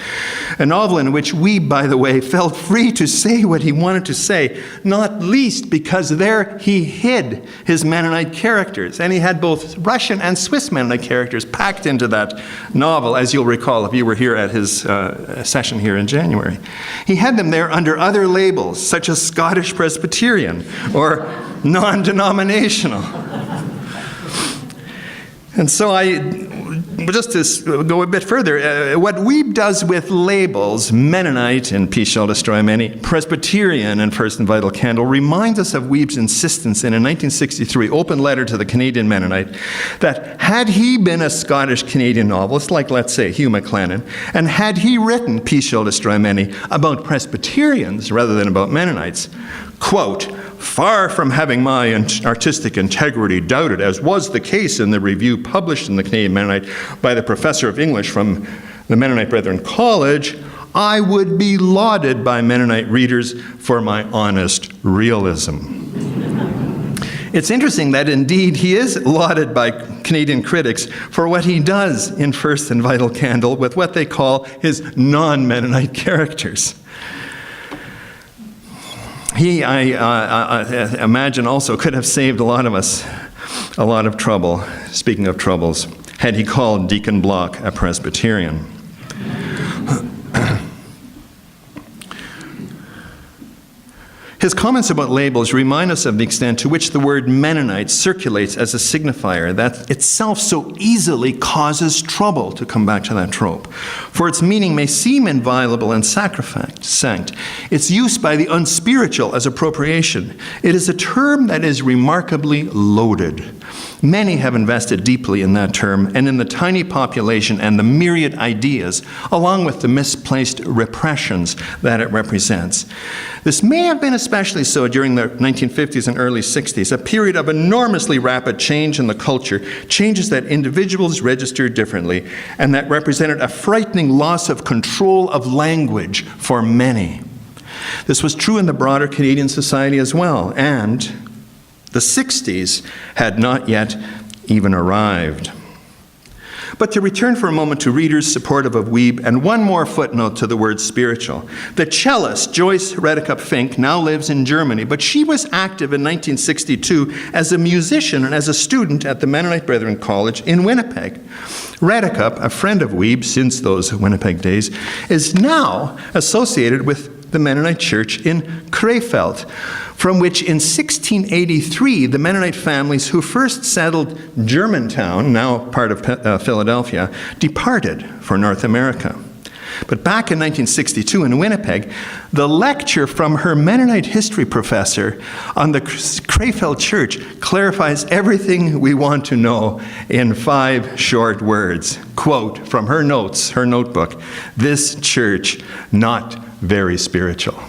A novel in which Wiebe, by the way, felt free to say what he wanted to say, not least because there he hid his Mennonite characters. And he had both Russian and Swiss Mennonite characters packed into that novel, as you'll recall if you were here at his session here in January. He had them there under other labels, such as Scottish Presbyterian or non-denominational. And so just to go a bit further, what Wiebe does with labels, Mennonite in Peace Shall Destroy Many, Presbyterian in First and Vital Candle, reminds us of Wiebe's insistence in a 1963 open letter to the Canadian Mennonite that had he been a Scottish-Canadian novelist, like, let's say, Hugh MacLennan, and had he written Peace Shall Destroy Many about Presbyterians rather than about Mennonites, quote, far from having my artistic integrity doubted, as was the case in the review published in the Canadian Mennonite by the professor of English from the Mennonite Brethren College, I would be lauded by Mennonite readers for my honest realism. It's interesting that indeed he is lauded by Canadian critics for what he does in First and Vital Candle with what they call his non-Mennonite characters. He, I imagine, also could have saved a lot of us a lot of trouble, speaking of troubles, had he called Deacon Block a Presbyterian. His comments about labels remind us of the extent to which the word Mennonite circulates as a signifier that itself so easily causes trouble, to come back to that trope. For its meaning may seem inviolable and sacrosanct. Its use by the unspiritual as appropriation. It is a term that is remarkably loaded. Many have invested deeply in that term and in the tiny population and the myriad ideas, along with the misplaced repressions that it represents. This may have been especially so during the 1950s and early 60s, a period of enormously rapid change in the culture, changes that individuals registered differently, and that represented a frightening loss of control of language for many. This was true in the broader Canadian society as well, and the 60s had not yet even arrived. But to return for a moment to readers supportive of Wiebe, and one more footnote to the word spiritual. The cellist Joyce Redecup-Fink now lives in Germany, but she was active in 1962 as a musician and as a student at the Mennonite Brethren College in Winnipeg. Redecup, a friend of Wiebe since those Winnipeg days, is now associated with the Mennonite Church in Krefeld, from which in 1683 the Mennonite families who first settled Germantown, now part of Philadelphia, departed for North America. But back in 1962 in Winnipeg, the lecture from her Mennonite history professor on the Krefeld Church clarifies everything we want to know in 5 short words. Quote from her notes, her notebook, "This church not very spiritual."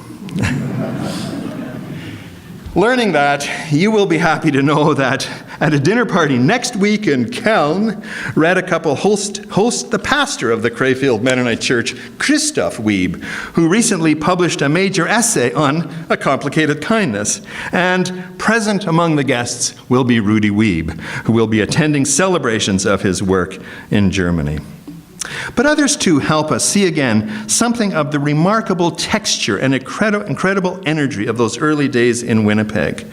Learning that, you will be happy to know that at a dinner party next week in Keln, Redecup will host the pastor of the Krefeld Mennonite Church, Christoph Wiebe, who recently published a major essay on a complicated kindness. And present among the guests will be Rudy Wiebe, who will be attending celebrations of his work in Germany. But others too help us see again something of the remarkable texture and incredible energy of those early days in Winnipeg.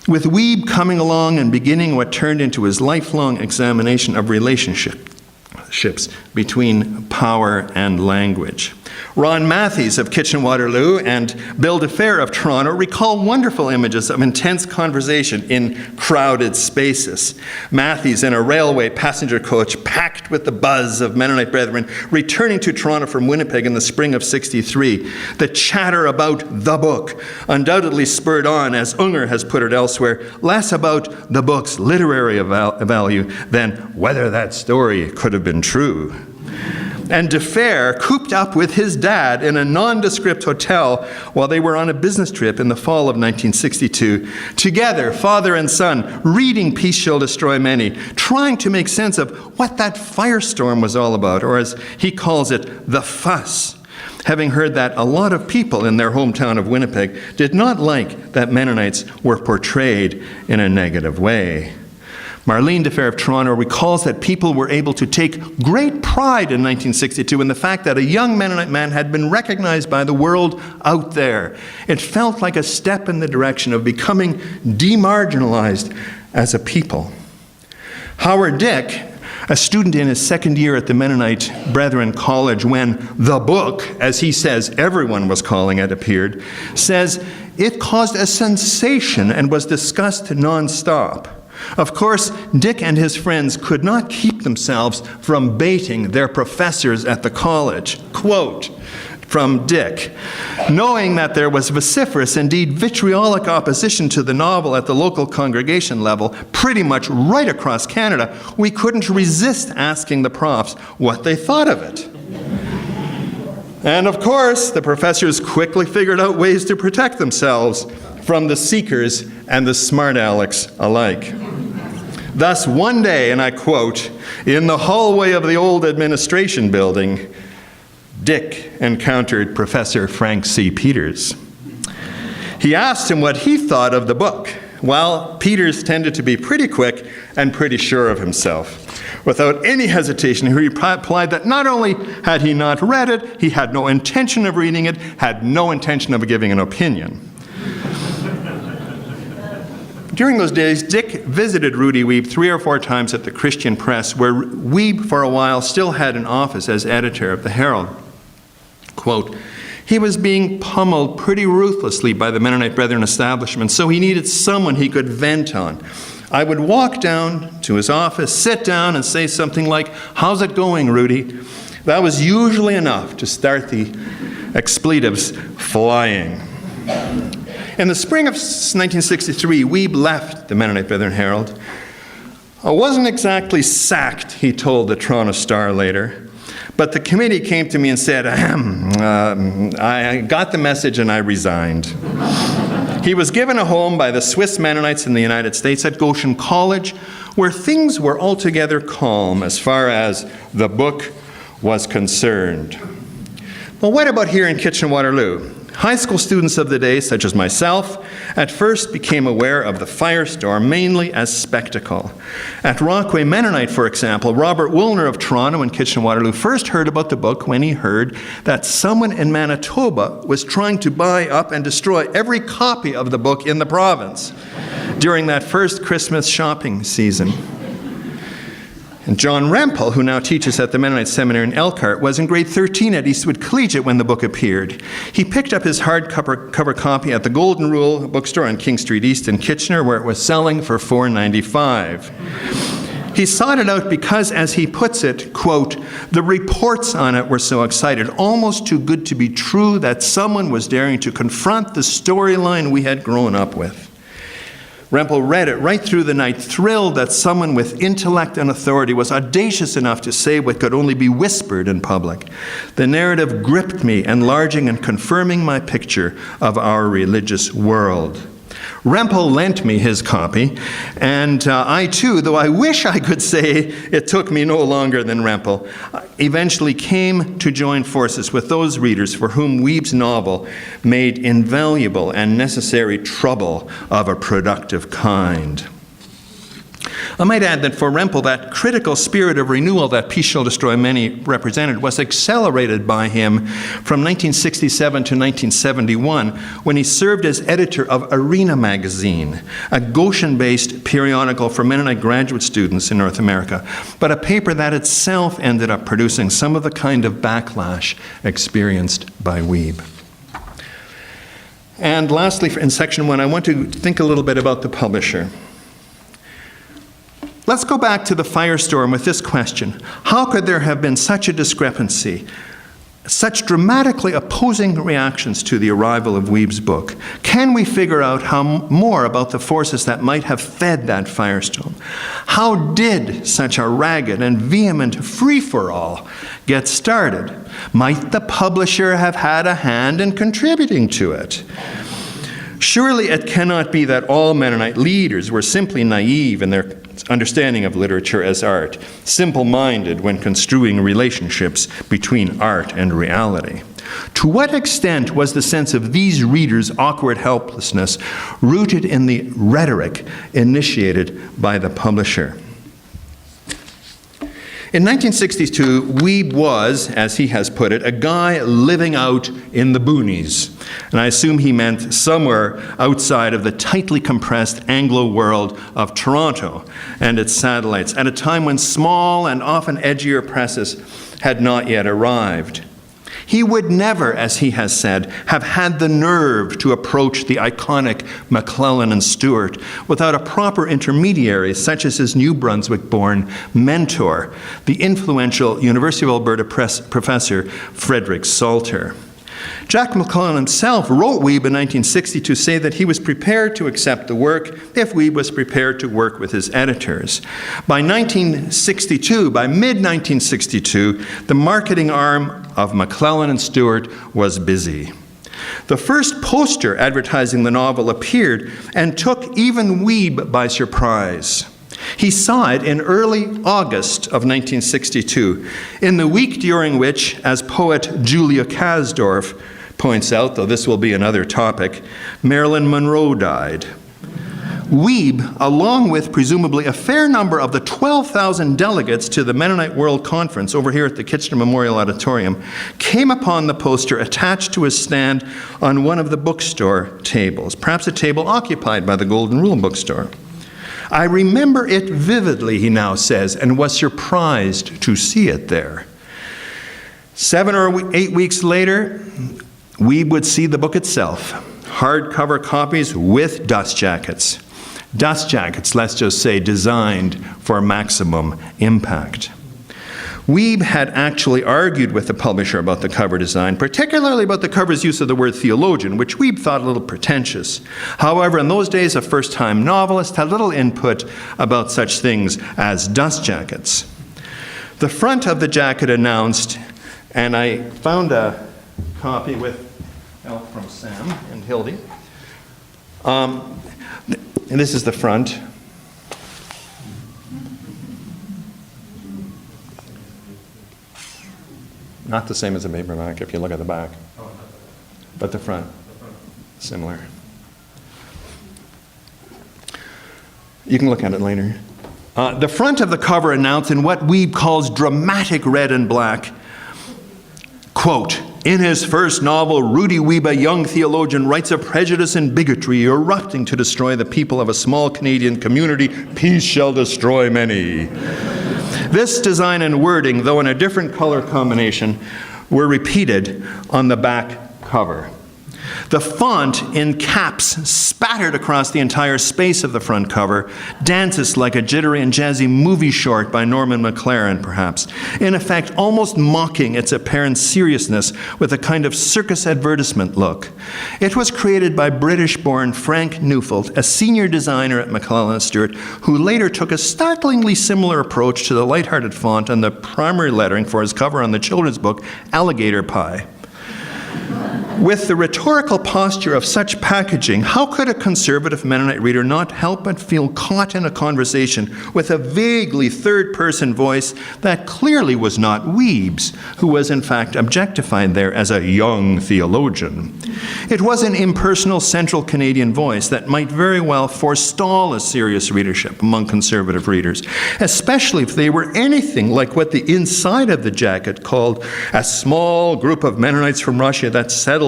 With Wiebe coming along and beginning what turned into his lifelong examination of relationships between power and language. Ron Matthews of Kitchen-Waterloo and Bill DeFer of Toronto recall wonderful images of intense conversation in crowded spaces. Matthews in a railway passenger coach packed with the buzz of Mennonite brethren returning to Toronto from Winnipeg in the spring of '63. The chatter about the book, undoubtedly spurred on, as Unger has put it elsewhere, less about the book's literary value than whether that story could have been true. And DeFer cooped up with his dad in a nondescript hotel while they were on a business trip in the fall of 1962. Together, father and son, reading Peace Shall Destroy Many, trying to make sense of what that firestorm was all about, or as he calls it, the fuss. having heard that a lot of people in their hometown of Winnipeg did not like that Mennonites were portrayed in a negative way. Marlene DeFer of Toronto recalls that people were able to take great pride in 1962 in the fact that a young Mennonite man had been recognized by the world out there. It felt like a step in the direction of becoming demarginalized as a people. Howard Dick, a student in his second year at the Mennonite Brethren College when the book, as he says everyone was calling it, appeared, says it caused a sensation and was discussed nonstop. Of course, Dick and his friends could not keep themselves from baiting their professors at the college. Quote from Dick, knowing that there was vociferous, indeed vitriolic opposition to the novel at the local congregation level, pretty much right across Canada, we couldn't resist asking the profs what they thought of it. And of course, the professors quickly figured out ways to protect themselves from the seekers and the smart alecks alike. Thus, one day, and I quote, in the hallway of the old administration building, Dick encountered Professor Frank C. Peters. He asked him what he thought of the book. Well, Peters tended to be pretty quick and pretty sure of himself. Without any hesitation, he replied that not only had he not read it, he had no intention of reading it, had no intention of giving an opinion. During those days, Dick visited Rudy Wiebe 3 or 4 times at the Christian Press, where Wiebe, for a while, still had an office as editor of the Herald. Quote, he was being pummeled pretty ruthlessly by the Mennonite Brethren establishment, so he needed someone he could vent on. I would walk down to his office, sit down, and say something like, how's it going, Rudy? That was usually enough to start the expletives flying. In the spring of 1963, Wiebe left the Mennonite Brethren Herald. I wasn't exactly sacked, he told the Toronto Star later, but the committee came to me and said, I got the message and I resigned. He was given a home by the Swiss Mennonites in the United States at Goshen College, where things were altogether calm as far as the book was concerned. Well, what about here in Kitchener-Waterloo? High school students of the day, such as myself, at first became aware of the firestorm mainly as spectacle. At Rockaway Mennonite, for example, Robert Woolner of Toronto and Kitchener-Waterloo first heard about the book when he heard that someone in Manitoba was trying to buy up and destroy every copy of the book in the province during that first Christmas shopping season. And John Rempel, who now teaches at the Mennonite Seminary in Elkhart, was in grade 13 at Eastwood Collegiate when the book appeared. He picked up his hardcover copy at the Golden Rule bookstore on King Street East in Kitchener, where it was selling for $4.95. He sought it out because, as he puts it, quote, the reports on it were so excited, almost too good to be true, that someone was daring to confront the storyline we had grown up with. Rempel read it right through the night, thrilled that someone with intellect and authority was audacious enough to say what could only be whispered in public. The narrative gripped me, enlarging and confirming my picture of our religious world. Rempel lent me his copy, and I too, though I wish I could say it took me no longer than Rempel, eventually came to join forces with those readers for whom Wiebe's novel made invaluable and necessary trouble of a productive kind. I might add that for Rempel, that critical spirit of renewal that Peace Shall Destroy Many represented was accelerated by him from 1967 to 1971 when he served as editor of Arena magazine, a Goshen-based periodical for Mennonite graduate students in North America, but a paper that itself ended up producing some of the kind of backlash experienced by Wiebe. And lastly, in section 1, I want to think a little bit about the publisher. Let's go back to the firestorm with this question. How could there have been such a discrepancy, such dramatically opposing reactions to the arrival of Wiebe's book? Can we figure out more about the forces that might have fed that firestorm? How did such a ragged and vehement free-for-all get started? Might the publisher have had a hand in contributing to it? Surely it cannot be that all Mennonite leaders were simply naive in their understanding of literature as art, simple-minded when construing relationships between art and reality. To what extent was the sense of these readers' awkward helplessness rooted in the rhetoric initiated by the publisher? In 1962, Wiebe was, as he has put it, a guy living out in the boonies. And I assume he meant somewhere outside of the tightly compressed Anglo world of Toronto and its satellites, at a time when small and often edgier presses had not yet arrived. He would never, as he has said, have had the nerve to approach the iconic McClellan and Stewart without a proper intermediary, such as his New Brunswick-born mentor, the influential University of Alberta professor Frederick Salter. Jack McClellan himself wrote Wiebe in 1960 to say that he was prepared to accept the work if Wiebe was prepared to work with his editors. By mid-1962, the marketing arm of McClellan and Stewart was busy. The first poster advertising the novel appeared and took even Wiebe by surprise. He saw it in early August of 1962, in the week during which, as poet Julia Kasdorf points out, though this will be another topic, Marilyn Monroe died. Wiebe, along with presumably a fair number of the 12,000 delegates to the Mennonite World Conference over here at the Kitchener Memorial Auditorium, came upon the poster attached to his stand on one of the bookstore tables, perhaps a table occupied by the Golden Rule bookstore. I remember it vividly, he now says, and was surprised to see it there. 7 or 8 weeks later, Wiebe would see the book itself, hardcover copies with dust jackets. Dust jackets, let's just say, designed for maximum impact. Wiebe had actually argued with the publisher about the cover design, particularly about the cover's use of the word theologian, which Wiebe thought a little pretentious. However, in those days, a first-time novelist had little input about such things as dust jackets. The front of the jacket announced, and I found a copy with help from Sam and Hildy. And this is the front. Not the same as a paperback if you look at the back, but the front, similar. You can look at it later. The front of the cover announced in what Wiebe calls dramatic red and black, quote, "In his first novel, Rudy Wiebe, a young theologian, writes of prejudice and bigotry erupting to destroy the people of a small Canadian community. Peace shall destroy many." This design and wording, though in a different color combination, were repeated on the back cover. The font in caps spattered across the entire space of the front cover dances like a jittery and jazzy movie short by Norman McLaren, perhaps, in effect almost mocking its apparent seriousness with a kind of circus advertisement look. It was created by British-born Frank Neufeld, a senior designer at McClellan & Stewart, who later took a startlingly similar approach to the lighthearted font and the primary lettering for his cover on the children's book, Alligator Pie. With the rhetorical posture of such packaging, how could a conservative Mennonite reader not help but feel caught in a conversation with a vaguely third-person voice that clearly was not Wiebe's, who was in fact objectified there as a young theologian? It was an impersonal central Canadian voice that might very well forestall a serious readership among conservative readers, especially if they were anything like what the inside of the jacket called a small group of Mennonites from Russia that settled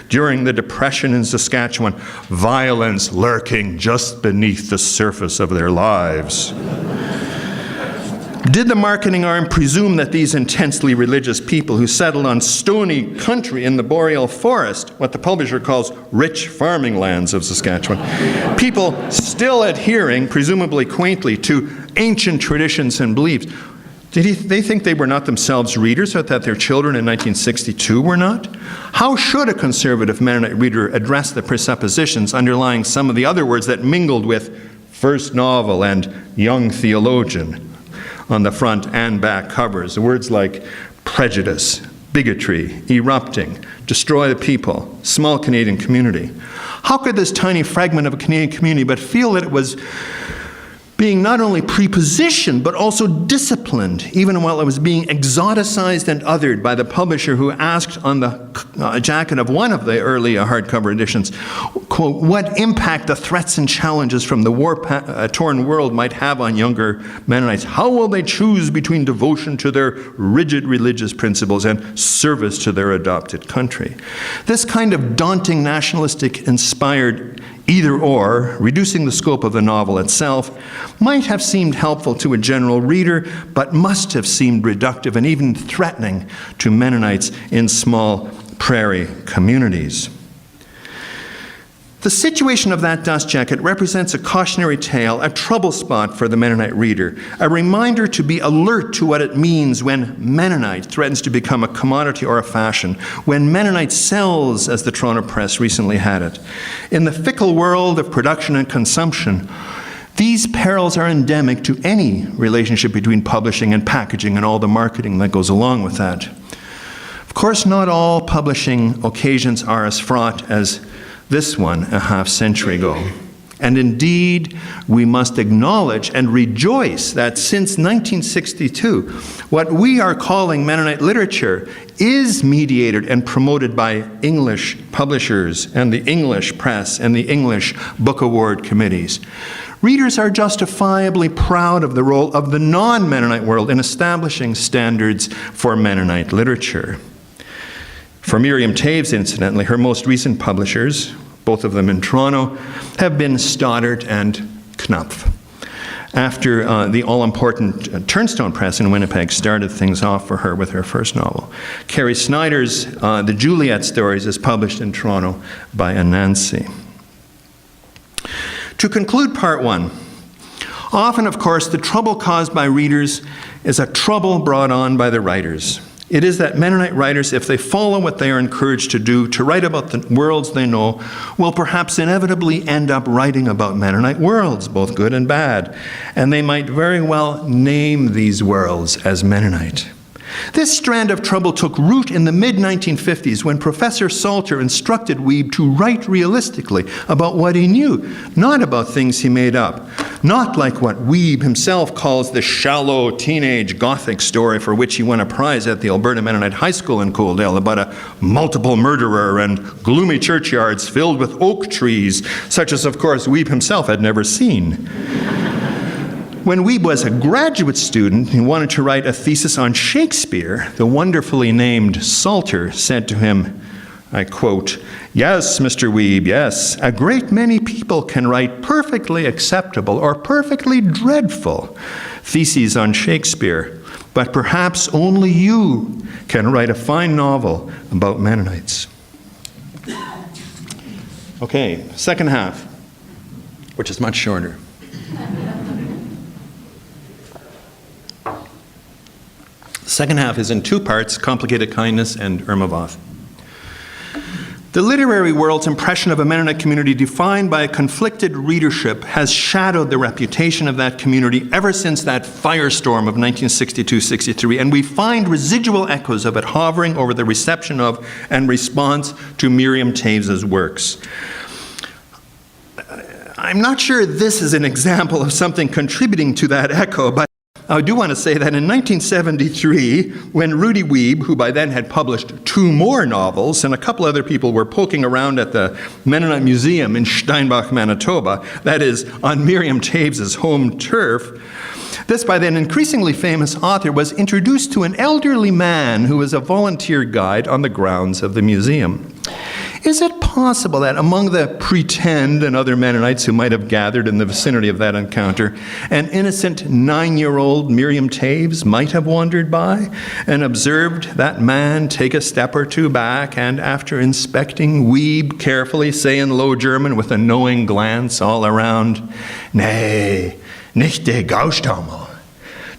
during the Depression in Saskatchewan, violence lurking just beneath the surface of their lives. Did the marketing arm presume that these intensely religious people who settled on stony country in the boreal forest, what the publisher calls rich farming lands of Saskatchewan, people still adhering, presumably quaintly, to ancient traditions and beliefs, did they think they were not themselves readers, or that their children in 1962 were not? How should a conservative Mennonite reader address the presuppositions underlying some of the other words that mingled with first novel and young theologian on the front and back covers? The words like prejudice, bigotry, erupting, destroy the people, small Canadian community. How could this tiny fragment of a Canadian community but feel that it was being not only prepositioned, but also disciplined, even while it was being exoticized and othered by the publisher who asked on the jacket of one of the early hardcover editions, quote, what impact the threats and challenges from the war-torn world might have on younger Mennonites. How will they choose between devotion to their rigid religious principles and service to their adopted country? This kind of daunting nationalistic-inspired either-or, reducing the scope of the novel itself, might have seemed helpful to a general reader, but must have seemed reductive and even threatening to Mennonites in small prairie communities. The situation of that dust jacket represents a cautionary tale, a trouble spot for the Mennonite reader, a reminder to be alert to what it means when Mennonite threatens to become a commodity or a fashion, when Mennonite sells, as the Toronto Press recently had it. In the fickle world of production and consumption, these perils are endemic to any relationship between publishing and packaging and all the marketing that goes along with that. Of course, not all publishing occasions are as fraught as this one a half-century ago. And indeed, we must acknowledge and rejoice that since 1962, what we are calling Mennonite literature is mediated and promoted by English publishers and the English press and the English Book Award committees. Readers are justifiably proud of the role of the non-Mennonite world in establishing standards for Mennonite literature. For Miriam Taves, incidentally, her most recent publishers, both of them in Toronto, have been Stoddart and Knupf. After the all-important Turnstone Press in Winnipeg started things off for her with her first novel. Carrie Snyder's The Juliet Stories is published in Toronto by Anansi. To conclude part one, often, of course, the trouble caused by readers is a trouble brought on by the writers. It is that Mennonite writers, if they follow what they are encouraged to do, to write about the worlds they know, will perhaps inevitably end up writing about Mennonite worlds, both good and bad. And they might very well name these worlds as Mennonite. This strand of trouble took root in the mid-1950s when Professor Salter instructed Wiebe to write realistically about what he knew, not about things he made up. Not like what Wiebe himself calls the shallow teenage Gothic story for which he won a prize at the Alberta Mennonite High School in Coaldale about a multiple murderer and gloomy churchyards filled with oak trees, such as, of course, Wiebe himself had never seen. When Wiebe was a graduate student and wanted to write a thesis on Shakespeare, the wonderfully named Salter said to him, I quote, "Yes, Mr. Wiebe, yes, a great many people can write perfectly acceptable or perfectly dreadful theses on Shakespeare, but perhaps only you can write a fine novel about Mennonites." Okay, second half, which is much shorter. The second half is in two parts, Complicated Kindness and Irmavoth. The literary world's impression of a Mennonite community defined by a conflicted readership has shadowed the reputation of that community ever since that firestorm of 1962-63, and we find residual echoes of it hovering over the reception of and response to Miriam Taves's works. I'm not sure this is an example of something contributing to that echo, but I do want to say that in 1973, when Rudy Wiebe, who by then had published 2 more novels, and a couple other people were poking around at the Mennonite Museum in Steinbach, Manitoba, that is, on Miriam Taves's home turf, this by then increasingly famous author was introduced to an elderly man who was a volunteer guide on the grounds of the museum. Is it possible that among the pretend and other Mennonites who might have gathered in the vicinity of that encounter, an innocent 9-year-old Miriam Taves might have wandered by and observed that man take a step or two back and, after inspecting Wiebe carefully, say in Low German with a knowing glance all around, "Nay, nicht der Gaustamel.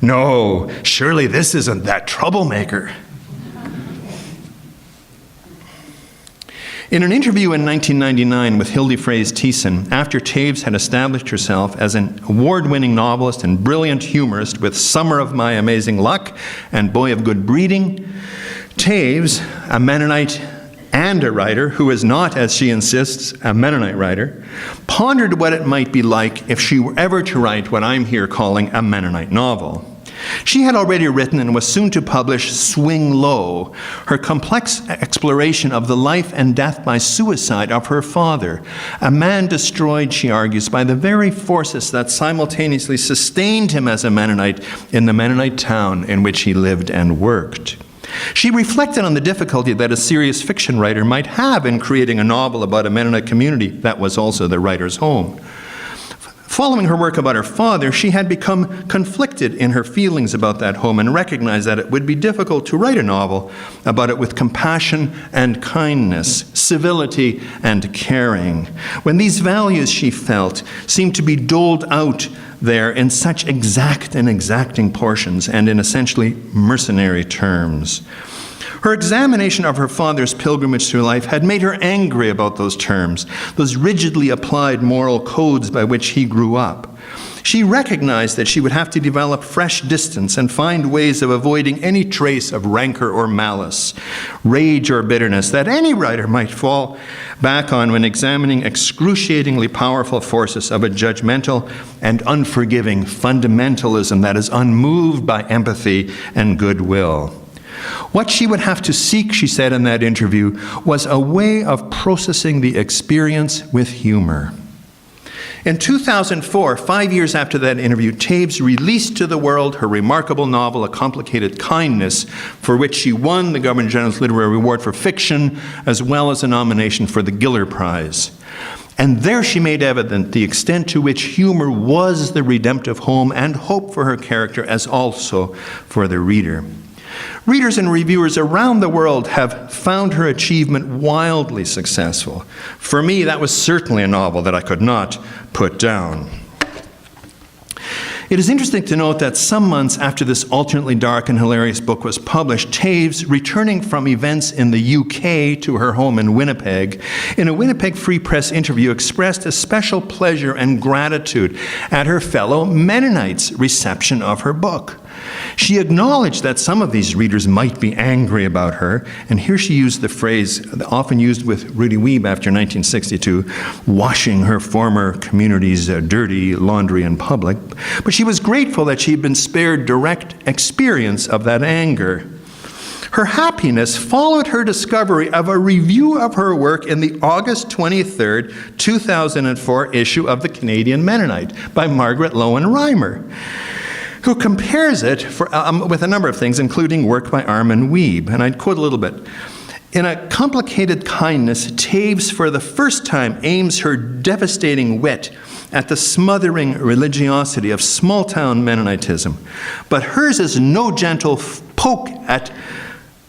No, surely this isn't that troublemaker." In an interview in 1999 with Hildy Fraze Tiessen, after Taves had established herself as an award-winning novelist and brilliant humorist with Summer of My Amazing Luck and Boy of Good Breeding, Taves, a Mennonite and a writer who is not, as she insists, a Mennonite writer, pondered what it might be like if she were ever to write what I'm here calling a Mennonite novel. She had already written and was soon to publish Swing Low, her complex exploration of the life and death by suicide of her father, a man destroyed, she argues, by the very forces that simultaneously sustained him as a Mennonite in the Mennonite town in which he lived and worked. She reflected on the difficulty that a serious fiction writer might have in creating a novel about a Mennonite community that was also the writer's home. Following her work about her father, she had become conflicted in her feelings about that home and recognized that it would be difficult to write a novel about it with compassion and kindness, civility and caring, when these values, she felt, seemed to be doled out there in such exact and exacting portions and in essentially mercenary terms. Her examination of her father's pilgrimage through life had made her angry about those terms, those rigidly applied moral codes by which he grew up. She recognized that she would have to develop fresh distance and find ways of avoiding any trace of rancor or malice, rage or bitterness that any writer might fall back on when examining excruciatingly powerful forces of a judgmental and unforgiving fundamentalism that is unmoved by empathy and goodwill. What she would have to seek, she said in that interview, was a way of processing the experience with humor. In 2004, 5 years after that interview, Taves released to the world her remarkable novel, A Complicated Kindness, for which she won the Governor General's Literary Award for Fiction, as well as a nomination for the Giller Prize. And there she made evident the extent to which humor was the redemptive home and hope for her character, as also for the reader. Readers and reviewers around the world have found her achievement wildly successful. For me, that was certainly a novel that I could not put down. It is interesting to note that some months after this alternately dark and hilarious book was published, Taves, returning from events in the UK to her home in Winnipeg, in a Winnipeg Free Press interview expressed a special pleasure and gratitude at her fellow Mennonites' reception of her book. She acknowledged that some of these readers might be angry about her, and here she used the phrase often used with Rudy Wiebe after 1962, washing her former community's dirty laundry in public. But she was grateful that she had been spared direct experience of that anger. Her happiness followed her discovery of a review of her work in the August 23, 2004 issue of the Canadian Mennonite by Margaret Lowen Reimer, who compares it with a number of things, including work by Armin Wiebe. And I'd quote a little bit. In A Complicated Kindness, Taves for the first time aims her devastating wit at the smothering religiosity of small-town Mennonitism. But hers is no gentle poke at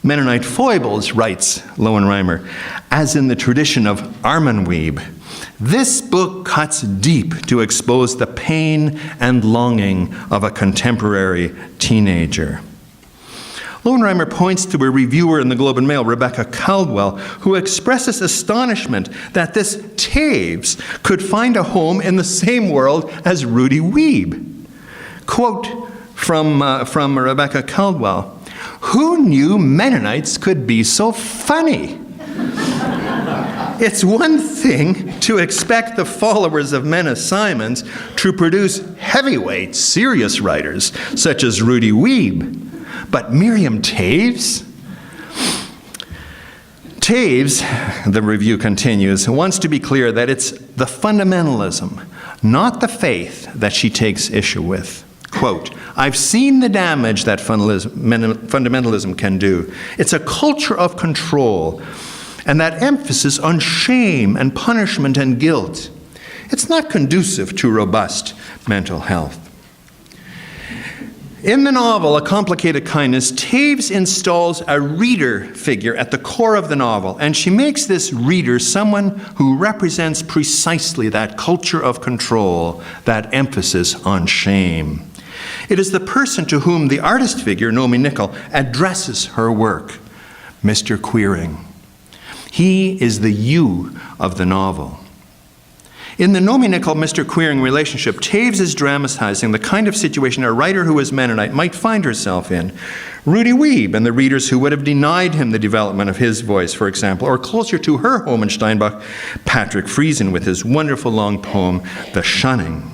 Mennonite foibles, writes Lowen Reimer, as in the tradition of Armin Wiebe. This book cuts deep to expose the pain and longing of a contemporary teenager. Lowen Reimer points to a reviewer in the Globe and Mail, Rebecca Caldwell, who expresses astonishment that this Taves could find a home in the same world as Rudy Wiebe. Quote from Rebecca Caldwell, "Who knew Mennonites could be so funny? It's one thing to expect the followers of Menna Simons to produce heavyweight, serious writers such as Rudy Wiebe, but Miriam Taves? Taves, the review continues, wants to be clear that it's the fundamentalism, not the faith, that she takes issue with. Quote, I've seen the damage that fundamentalism can do. It's a culture of control, and that emphasis on shame and punishment and guilt. It's not conducive to robust mental health. In the novel, A Complicated Kindness, Taves installs a reader figure at the core of the novel, and she makes this reader someone who represents precisely that culture of control, that emphasis on shame. It is the person to whom the artist figure, Nomi Nicol, addresses her work, Mr. Queering. He is the you of the novel. In the Nomi Nicol Mr. Queering relationship, Taves is dramatizing the kind of situation a writer who is Mennonite might find herself in, Rudy Wiebe and the readers who would have denied him the development of his voice, for example, or closer to her home in Steinbach, Patrick Friesen with his wonderful long poem, The Shunning.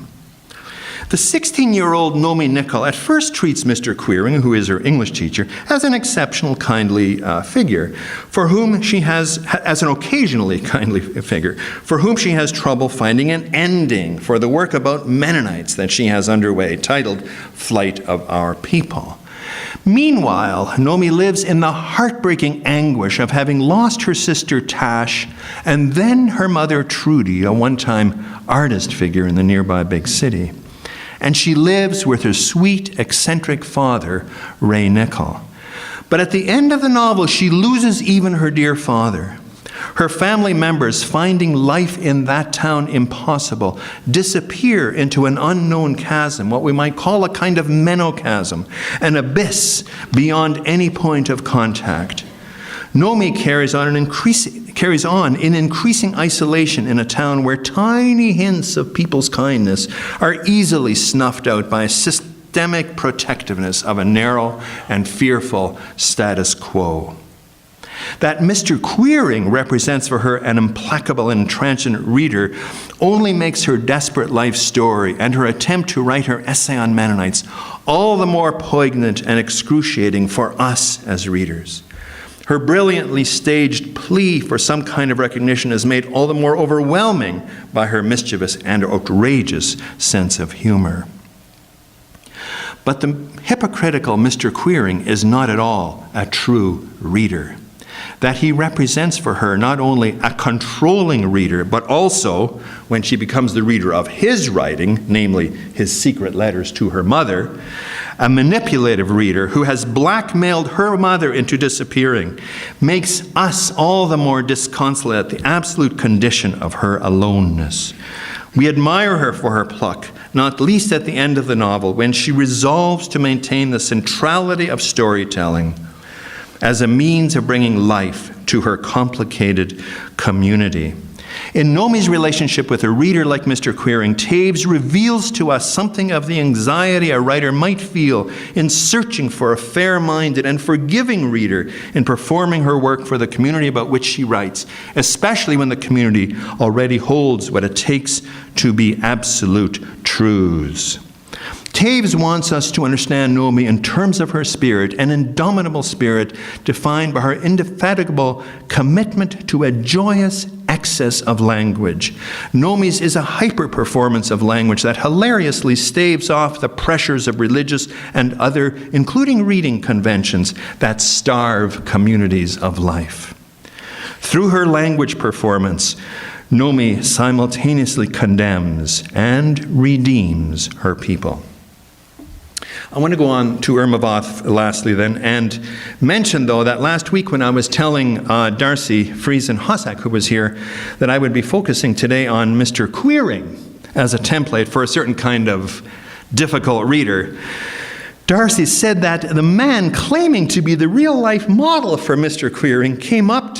The 16-year-old Nomi Nicol at first treats Mr. Queering, who is her English teacher, as an exceptional, kindly figure, for whom she has, as an occasionally kindly figure, for whom she has trouble finding an ending for the work about Mennonites that she has underway, titled Flight of Our People. Meanwhile, Nomi lives in the heartbreaking anguish of having lost her sister Tash and then her mother Trudy, a one-time artist figure in the nearby big city. And she lives with her sweet, eccentric father, Ray Nicol. But at the end of the novel, she loses even her dear father. Her family members, finding life in that town impossible, disappear into an unknown chasm, what we might call a kind of menochasm, an abyss beyond any point of contact. Nomi carries on in increasing isolation in a town where tiny hints of people's kindness are easily snuffed out by a systemic protectiveness of a narrow and fearful status quo. That Mr. Queering represents for her an implacable and intransigent reader only makes her desperate life story and her attempt to write her essay on Mennonites all the more poignant and excruciating for us as readers. Her brilliantly staged plea for some kind of recognition is made all the more overwhelming by her mischievous and outrageous sense of humor. But the hypocritical Mr. Queering is not at all a true reader. That he represents for her not only a controlling reader, but also, when she becomes the reader of his writing, namely his secret letters to her mother, a manipulative reader who has blackmailed her mother into disappearing, makes us all the more disconsolate at the absolute condition of her aloneness. We admire her for her pluck, not least at the end of the novel, when she resolves to maintain the centrality of storytelling as a means of bringing life to her complicated community. In Nomi's relationship with a reader like Mr. Queering, Taves reveals to us something of the anxiety a writer might feel in searching for a fair-minded and forgiving reader in performing her work for the community about which she writes, especially when the community already holds what it takes to be absolute truths. Taves wants us to understand Nomi in terms of her spirit, an indomitable spirit defined by her indefatigable commitment to a joyous excess of language. Nomi's is a hyper-performance of language that hilariously staves off the pressures of religious and other, including reading conventions, that starve communities of life. Through her language performance, Nomi simultaneously condemns and redeems her people. I want to go on to Irmavoth lastly then, and mention, though, that last week when I was telling Darcy Friesen-Hossack, who was here, that I would be focusing today on Mr. Queering as a template for a certain kind of difficult reader, Darcy said that the man claiming to be the real-life model for Mr. Queering came up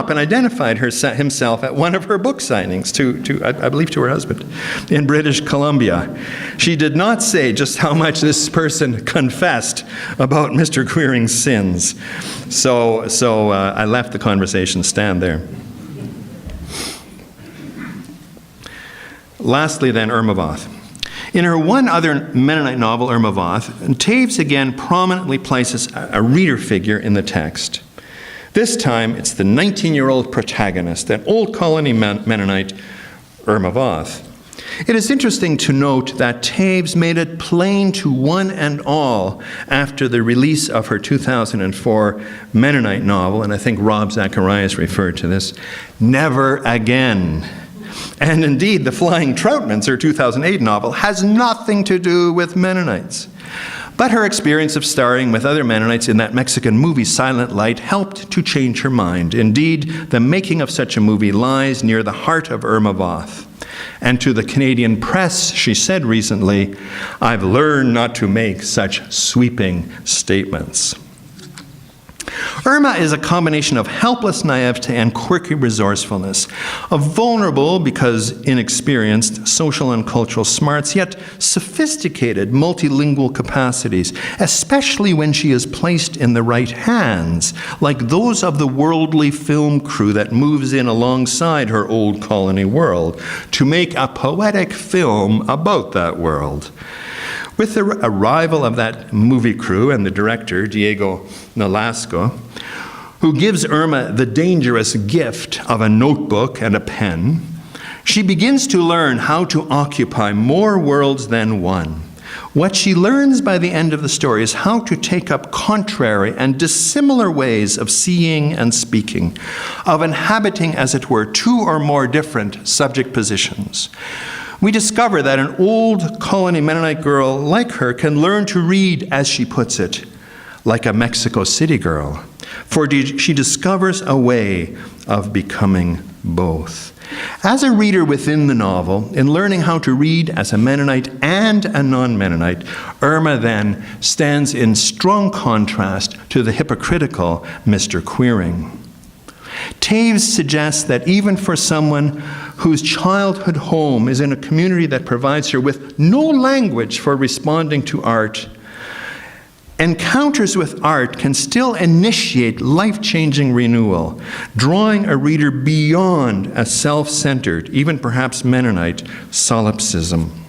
and identified himself at one of her book signings, I believe to her husband, in British Columbia. She did not say just how much this person confessed about Mr. Queering's sins. So I left the conversation stand there. Lastly then, Irmavoth. In her one other Mennonite novel, Irmavoth, Taves again prominently places a reader figure in the text. This time, it's the 19-year-old protagonist, an old colony Mennonite, Irmavoth. It is interesting to note that Taves made it plain to one and all after the release of her 2004 Mennonite novel, and I think Rob Zacharias referred to this, never again. And indeed, The Flying Troutmans, her 2008 novel, has nothing to do with Mennonites. But her experience of starring with other Mennonites in that Mexican movie Silent Light helped to change her mind. Indeed, the making of such a movie lies near the heart of Irmavoth. And to the Canadian press, she said recently, "I've learned not to make such sweeping statements." Irma is a combination of helpless naivete and quirky resourcefulness, of vulnerable, because inexperienced, social and cultural smarts, yet sophisticated multilingual capacities, especially when she is placed in the right hands, like those of the worldly film crew that moves in alongside her old colony world to make a poetic film about that world. With the arrival of that movie crew and the director, Diego Nolasco, who gives Irma the dangerous gift of a notebook and a pen, she begins to learn how to occupy more worlds than one. What she learns by the end of the story is how to take up contrary and dissimilar ways of seeing and speaking, of inhabiting, as it were, two or more different subject positions. We discover that an old colony Mennonite girl like her can learn to read, as she puts it, like a Mexico City girl, for she discovers a way of becoming both. As a reader within the novel, in learning how to read as a Mennonite and a non-Mennonite, Irma then stands in strong contrast to the hypocritical Mr. Queering. Taves suggests that even for someone whose childhood home is in a community that provides her with no language for responding to art, encounters with art can still initiate life-changing renewal, drawing a reader beyond a self-centered, even perhaps Mennonite, solipsism.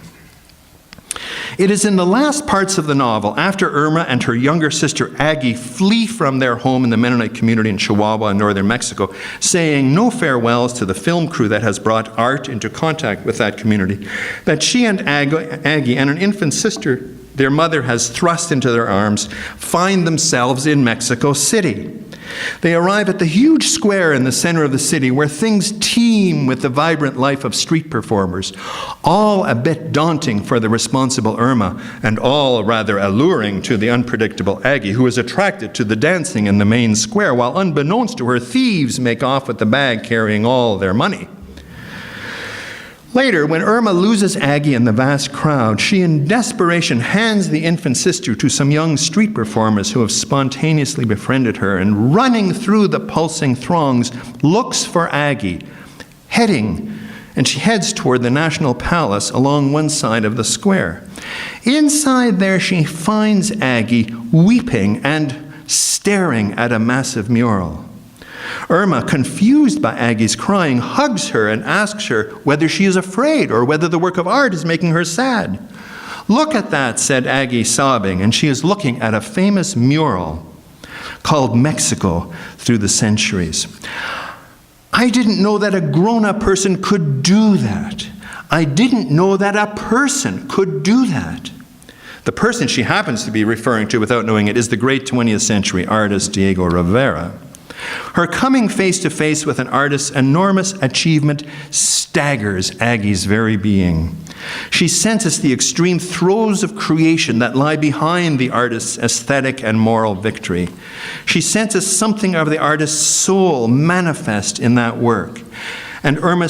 It is in the last parts of the novel, after Irma and her younger sister Aggie flee from their home in the Mennonite community in Chihuahua in northern Mexico, saying no farewells to the film crew that has brought art into contact with that community, that she and Aggie and an infant sister their mother has thrust into their arms find themselves in Mexico City. They arrive at the huge square in the center of the city where things teem with the vibrant life of street performers, all a bit daunting for the responsible Irma and all rather alluring to the unpredictable Aggie, who is attracted to the dancing in the main square, while unbeknownst to her, thieves make off with the bag carrying all their money. Later, when Irma loses Aggie in the vast crowd, she in desperation hands the infant sister to some young street performers who have spontaneously befriended her, and running through the pulsing throngs, looks for Aggie, and she heads toward the National Palace along one side of the square. Inside there, she finds Aggie weeping and staring at a massive mural. Irma, confused by Aggie's crying, hugs her and asks her whether she is afraid or whether the work of art is making her sad. "Look at that," said Aggie, sobbing, and she is looking at a famous mural called Mexico Through the Centuries. "I didn't know that a grown-up person could do that. I didn't know that a person could do that." The person she happens to be referring to, without knowing it, is the great 20th century artist Diego Rivera. Her coming face-to-face with an artist's enormous achievement staggers Aggie's very being. She senses the extreme throes of creation that lie behind the artist's aesthetic and moral victory. She senses something of the artist's soul manifest in that work. And Irma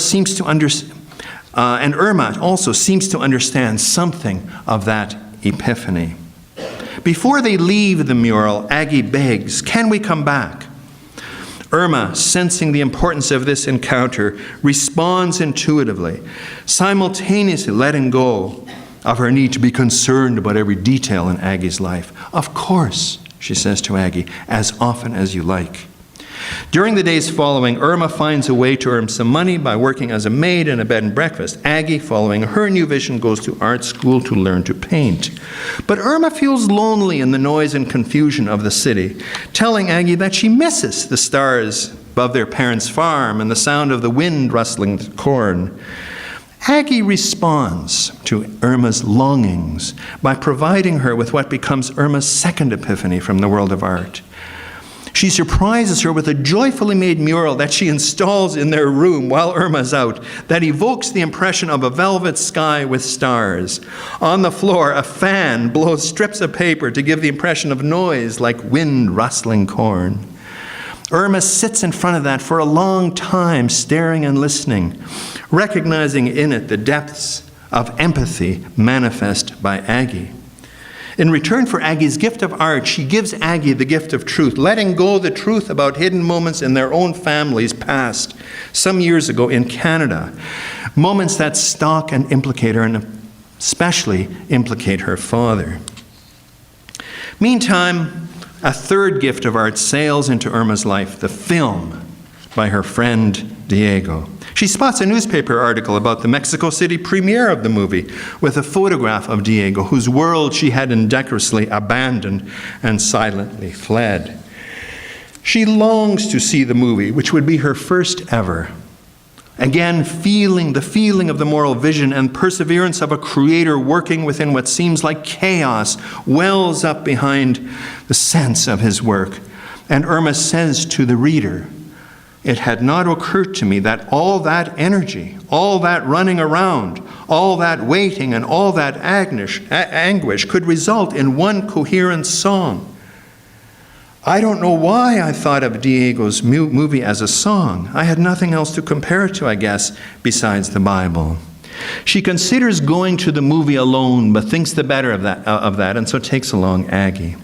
also seems to understand something of that epiphany. Before they leave the mural, Aggie begs, "Can we come back?" Irma, sensing the importance of this encounter, responds intuitively, simultaneously letting go of her need to be concerned about every detail in Aggie's life. "Of course," she says to Aggie, "as often as you like." During the days following, Irma finds a way to earn some money by working as a maid in a bed and breakfast. Aggie, following her new vision, goes to art school to learn to paint. But Irma feels lonely in the noise and confusion of the city, telling Aggie that she misses the stars above their parents' farm and the sound of the wind rustling the corn. Aggie responds to Irma's longings by providing her with what becomes Irma's second epiphany from the world of art. She surprises her with a joyfully made mural that she installs in their room while Irma's out, that evokes the impression of a velvet sky with stars. On the floor, a fan blows strips of paper to give the impression of noise like wind rustling corn. Irma sits in front of that for a long time, staring and listening, recognizing in it the depths of empathy manifest by Aggie. In return for Aggie's gift of art, she gives Aggie the gift of truth, letting go the truth about hidden moments in their own family's past, some years ago in Canada. Moments that stalk and implicate her, and especially implicate her father. Meantime, a third gift of art sails into Irma's life, the film by her friend Diego. She spots a newspaper article about the Mexico City premiere of the movie with a photograph of Diego, whose world she had indecorously abandoned and silently fled. She longs to see the movie, which would be her first ever. Again, the feeling of the moral vision and perseverance of a creator working within what seems like chaos wells up behind the sense of his work. And Irma says to the reader, "It had not occurred to me that all that energy, all that running around, all that waiting, and all that anguish could result in one coherent song. I don't know why I thought of Diego's movie as a song. I had nothing else to compare it to, I guess, besides the Bible." She considers going to the movie alone, but thinks the better of that, and so takes along Aggie.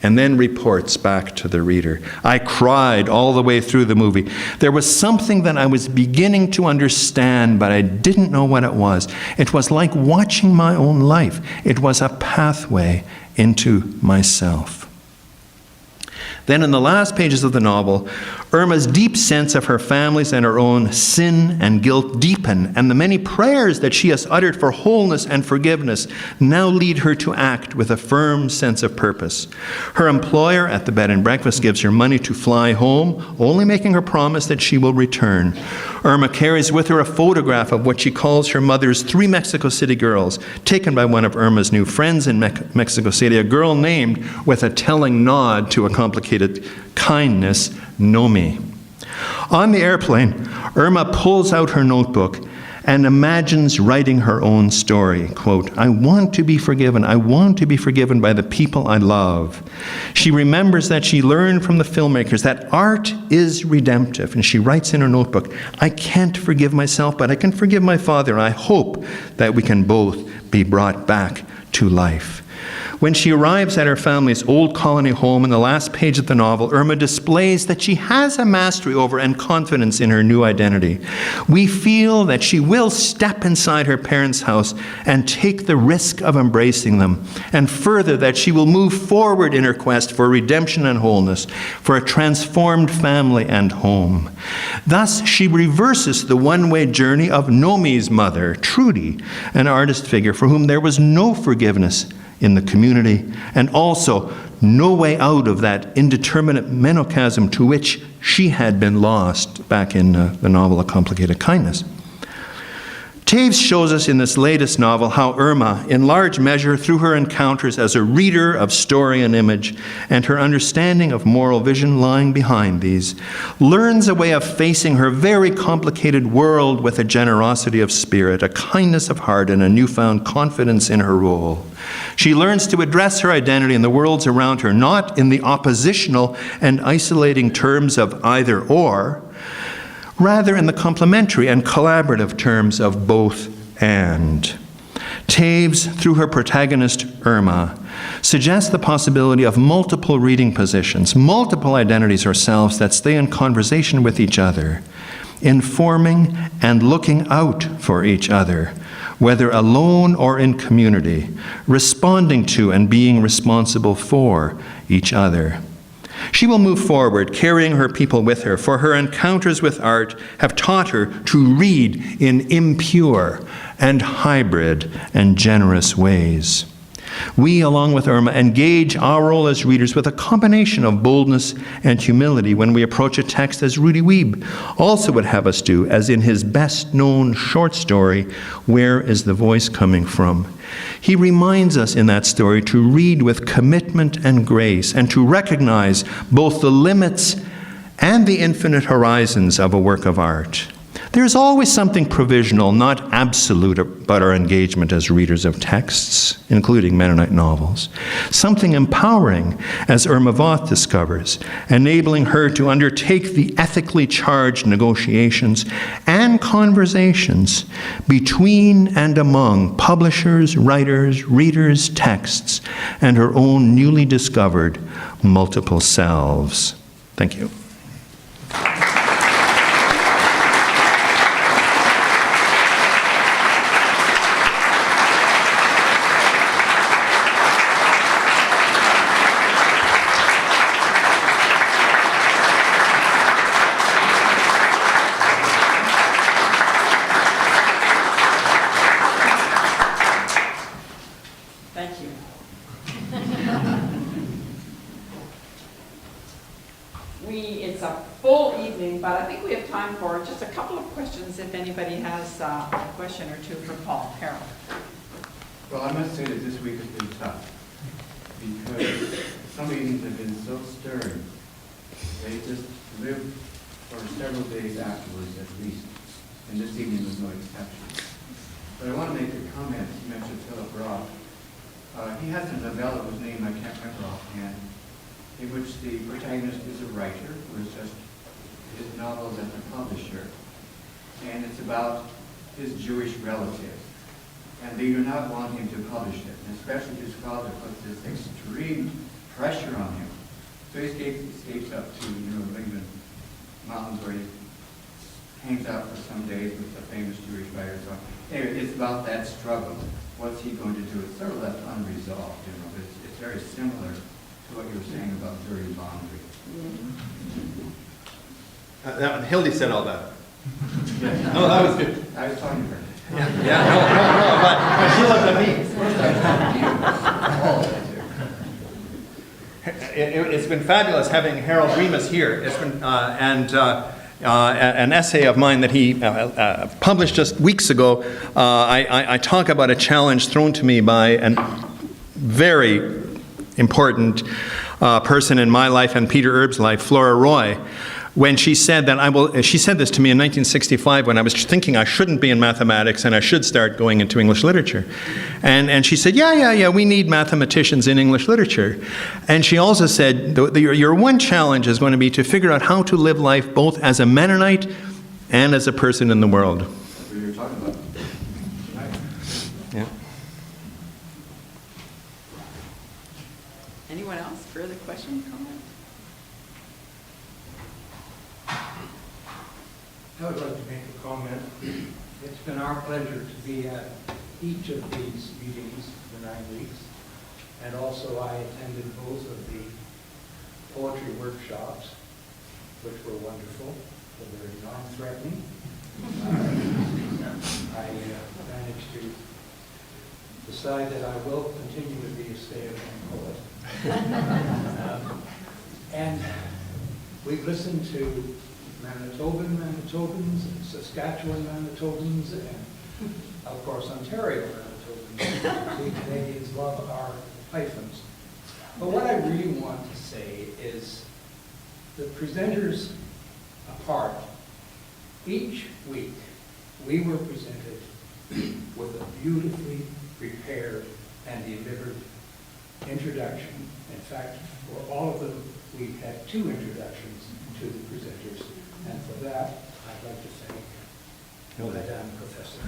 And then reports back to the reader, "I cried all the way through the movie. There was something that I was beginning to understand, but I didn't know what it was. It was like watching my own life. It was a pathway into myself." Then in the last pages of the novel, Irma's deep sense of her family's and her own sin and guilt deepen, and the many prayers that she has uttered for wholeness and forgiveness now lead her to act with a firm sense of purpose. Her employer at the bed and breakfast gives her money to fly home, only making her promise that she will return. Irma carries with her a photograph of what she calls her mother's 3 Mexico City girls, taken by one of Irma's new friends in Mexico City, a girl named, with a telling nod to a complicated kindness, Nomi. On the airplane, Irma pulls out her notebook and imagines writing her own story. Quote, "I want to be forgiven. I want to be forgiven by the people I love." She remembers that she learned from the filmmakers that art is redemptive, and she writes in her notebook, "I can't forgive myself, but I can forgive my father. I hope that we can both be brought back to life." When she arrives at her family's old colony home in the last page of the novel, Irma displays that she has a mastery over and confidence in her new identity. We feel that she will step inside her parents' house and take the risk of embracing them, and further, that she will move forward in her quest for redemption and wholeness, for a transformed family and home. Thus, she reverses the one-way journey of Nomi's mother, Trudy, an artist figure for whom there was no forgiveness in the community, and also no way out of that indeterminate menocasm to which she had been lost back in the novel A Complicated Kindness. Taves shows us in this latest novel how Irma, in large measure through her encounters as a reader of story and image, and her understanding of moral vision lying behind these, learns a way of facing her very complicated world with a generosity of spirit, a kindness of heart, and a newfound confidence in her role. She learns to address her identity in the worlds around her, not in the oppositional and isolating terms of either or, rather in the complementary and collaborative terms of both and. Taves, through her protagonist Irma, suggests the possibility of multiple reading positions, multiple identities or selves that stay in conversation with each other, informing and looking out for each other, whether alone or in community, responding to and being responsible for each other. She will move forward, carrying her people with her, for her encounters with art have taught her to read in impure and hybrid and generous ways. We, along with Irma, engage our role as readers with a combination of boldness and humility when we approach a text as Rudy Wiebe also would have us do, as in his best-known short story, Where is the Voice Coming From? He reminds us in that story to read with commitment and grace, and to recognize both the limits and the infinite horizons of a work of art. There's always something provisional, not absolute, about our engagement as readers of texts, including Mennonite novels. Something empowering, as Irma Voth discovers, enabling her to undertake the ethically charged negotiations and conversations between and among publishers, writers, readers, texts, and her own newly discovered multiple selves. Thank you. Thank you. It's a full evening, but I think we have time for just a couple of questions if anybody has a question or two for Paul. Harold. Well, I must say that this week has been tough because some evenings have been so stirring. They just lived for several days afterwards at least, and this evening was no exception. But I want to make a comment. You mentioned Philip Roth. He has a novella whose name I can't remember offhand, in which the protagonist is a writer who is just his novels as a publisher, and it's about his Jewish relative. And they do not want him to publish it, and especially his father puts this extreme pressure on him. So he escapes up to Lincoln Mountains, where he hangs out for some days with the famous Jewish writer. So anyway, it's about that struggle. What's he going to do? It's sort of left unresolved, but it's very similar to what you were saying about dirty laundry. Hildy said all that. Yes. No, that was good. I was talking to her. But she looked at me. It's been fabulous having Harold Remus here. It's been an essay of mine that he published just weeks ago. I talk about a challenge thrown to me by a very important person in my life and Peter Erb's life, Flora Roy, when she said that she said this to me in 1965 when I was thinking I shouldn't be in mathematics and I should start going into English literature. And she said, yeah, we need mathematicians in English literature. And she also said, your one challenge is going to be to figure out how to live life both as a Mennonite and as a person in the world. That's what you were talking about. Yeah. Anyone else? Further question, comment? I would like to make a comment. It's been our pleasure to be at each of these meetings for 9 weeks. And also I attended both of the poetry workshops, which were wonderful. They were non-threatening. I managed to decide that I will continue to be a stay-at-home poet. And we've listened to Manitobans, and Saskatchewan Manitobans, and of course Ontario Manitobans. We Canadians love our hyphens. But what I really want to say is the presenters apart, each week we were presented with a beautifully prepared and delivered introduction. In fact, for all of them, we had 2 introductions to the presenters. And for that, I'd like to thank Madame Professor.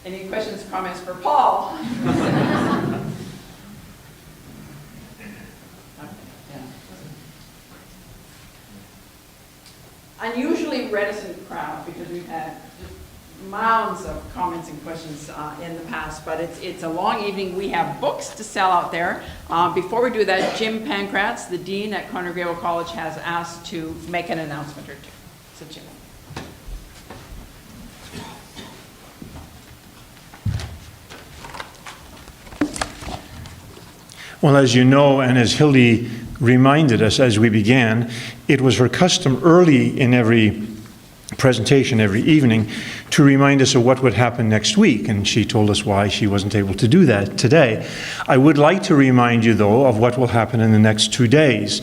Any questions, comments for Paul? Unusually reticent crowd because we've had just mounds of comments and questions in the past, but it's a long evening. We have books to sell out there. Before we do that, Jim Pankratz, the dean at Conrad Grebel College, has asked to make an announcement or two. So Jim. Well, as you know, and as Hildy reminded us as we began, it was her custom early in every presentation, every evening, to remind us of what would happen next week, and she told us why she wasn't able to do that today. I would like to remind you, though, of what will happen in the next 2 days.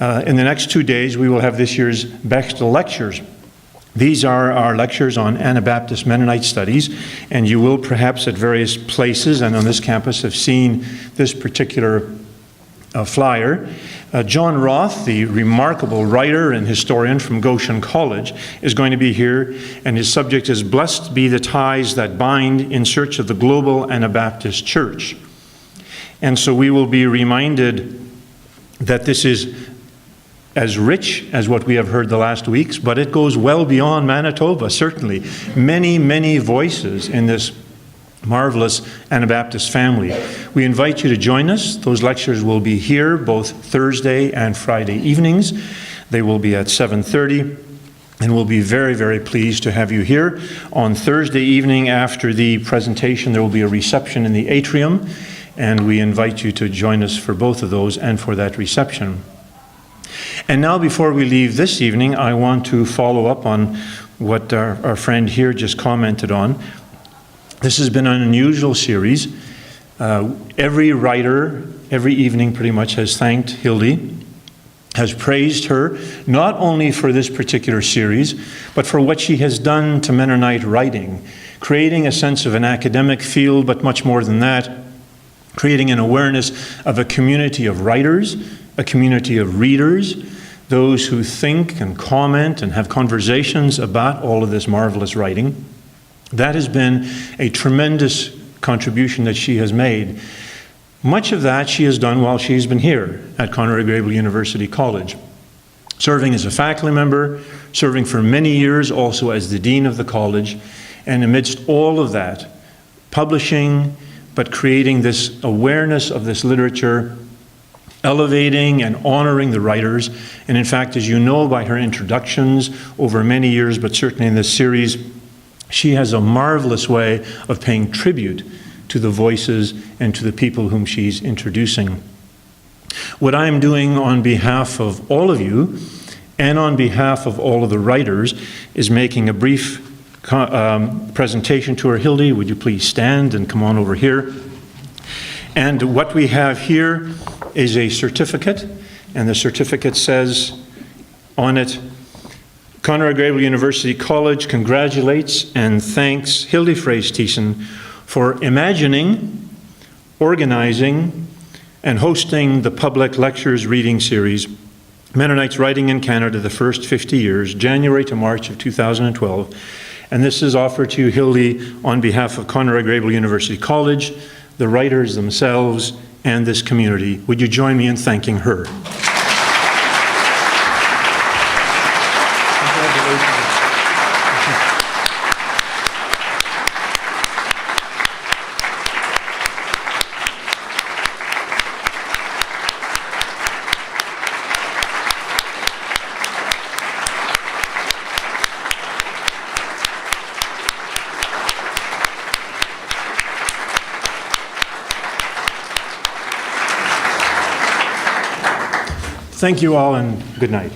In the next 2 days, we will have this year's Bechtel Lectures. These are our lectures on Anabaptist Mennonite studies, and you will perhaps at various places and on this campus have seen this particular flyer. John Roth, the remarkable writer and historian from Goshen College, is going to be here, and his subject is Blessed Be the Ties That Bind in Search of the Global Anabaptist Church. And so we will be reminded that this is as rich as what we have heard the last weeks, but it goes well beyond Manitoba, certainly. Many, many voices in this marvelous Anabaptist family. We invite you to join us. Those lectures will be here both Thursday and Friday evenings. They will be at 7:30, and we'll be very, very pleased to have you here. On Thursday evening after the presentation, there will be a reception in the atrium, and we invite you to join us for both of those and for that reception. And now, before we leave this evening, I want to follow up on what our friend here just commented on. This has been an unusual series. Every writer, every evening pretty much, has thanked Hildy, has praised her, not only for this particular series, but for what she has done to Mennonite writing, creating a sense of an academic field, but much more than that, creating an awareness of a community of writers, a community of readers, those who think and comment and have conversations about all of this marvelous writing. That has been a tremendous contribution that she has made. Much of that she has done while she's been here at Conrad Grebel University College, serving as a faculty member, serving for many years also as the dean of the college, and amidst all of that, publishing, but creating this awareness of this literature, elevating and honoring the writers. And in fact, as you know by her introductions over many years, but certainly in this series, she has a marvelous way of paying tribute to the voices and to the people whom she's introducing. What I'm doing on behalf of all of you and on behalf of all of the writers is making a brief presentation to her. Hildy, would you please stand and come on over here? And what we have here is a certificate, and the certificate says on it, Conrad Grebel University College congratulates and thanks Hildy Tiessen for imagining, organizing, and hosting the public lectures reading series, Mennonites Writing in Canada, the First 50 Years, January to March of 2012. And this is offered to you, Hildy, on behalf of Conrad Grebel University College, the writers themselves, and this community. Would you join me in thanking her? Thank you all, and good night.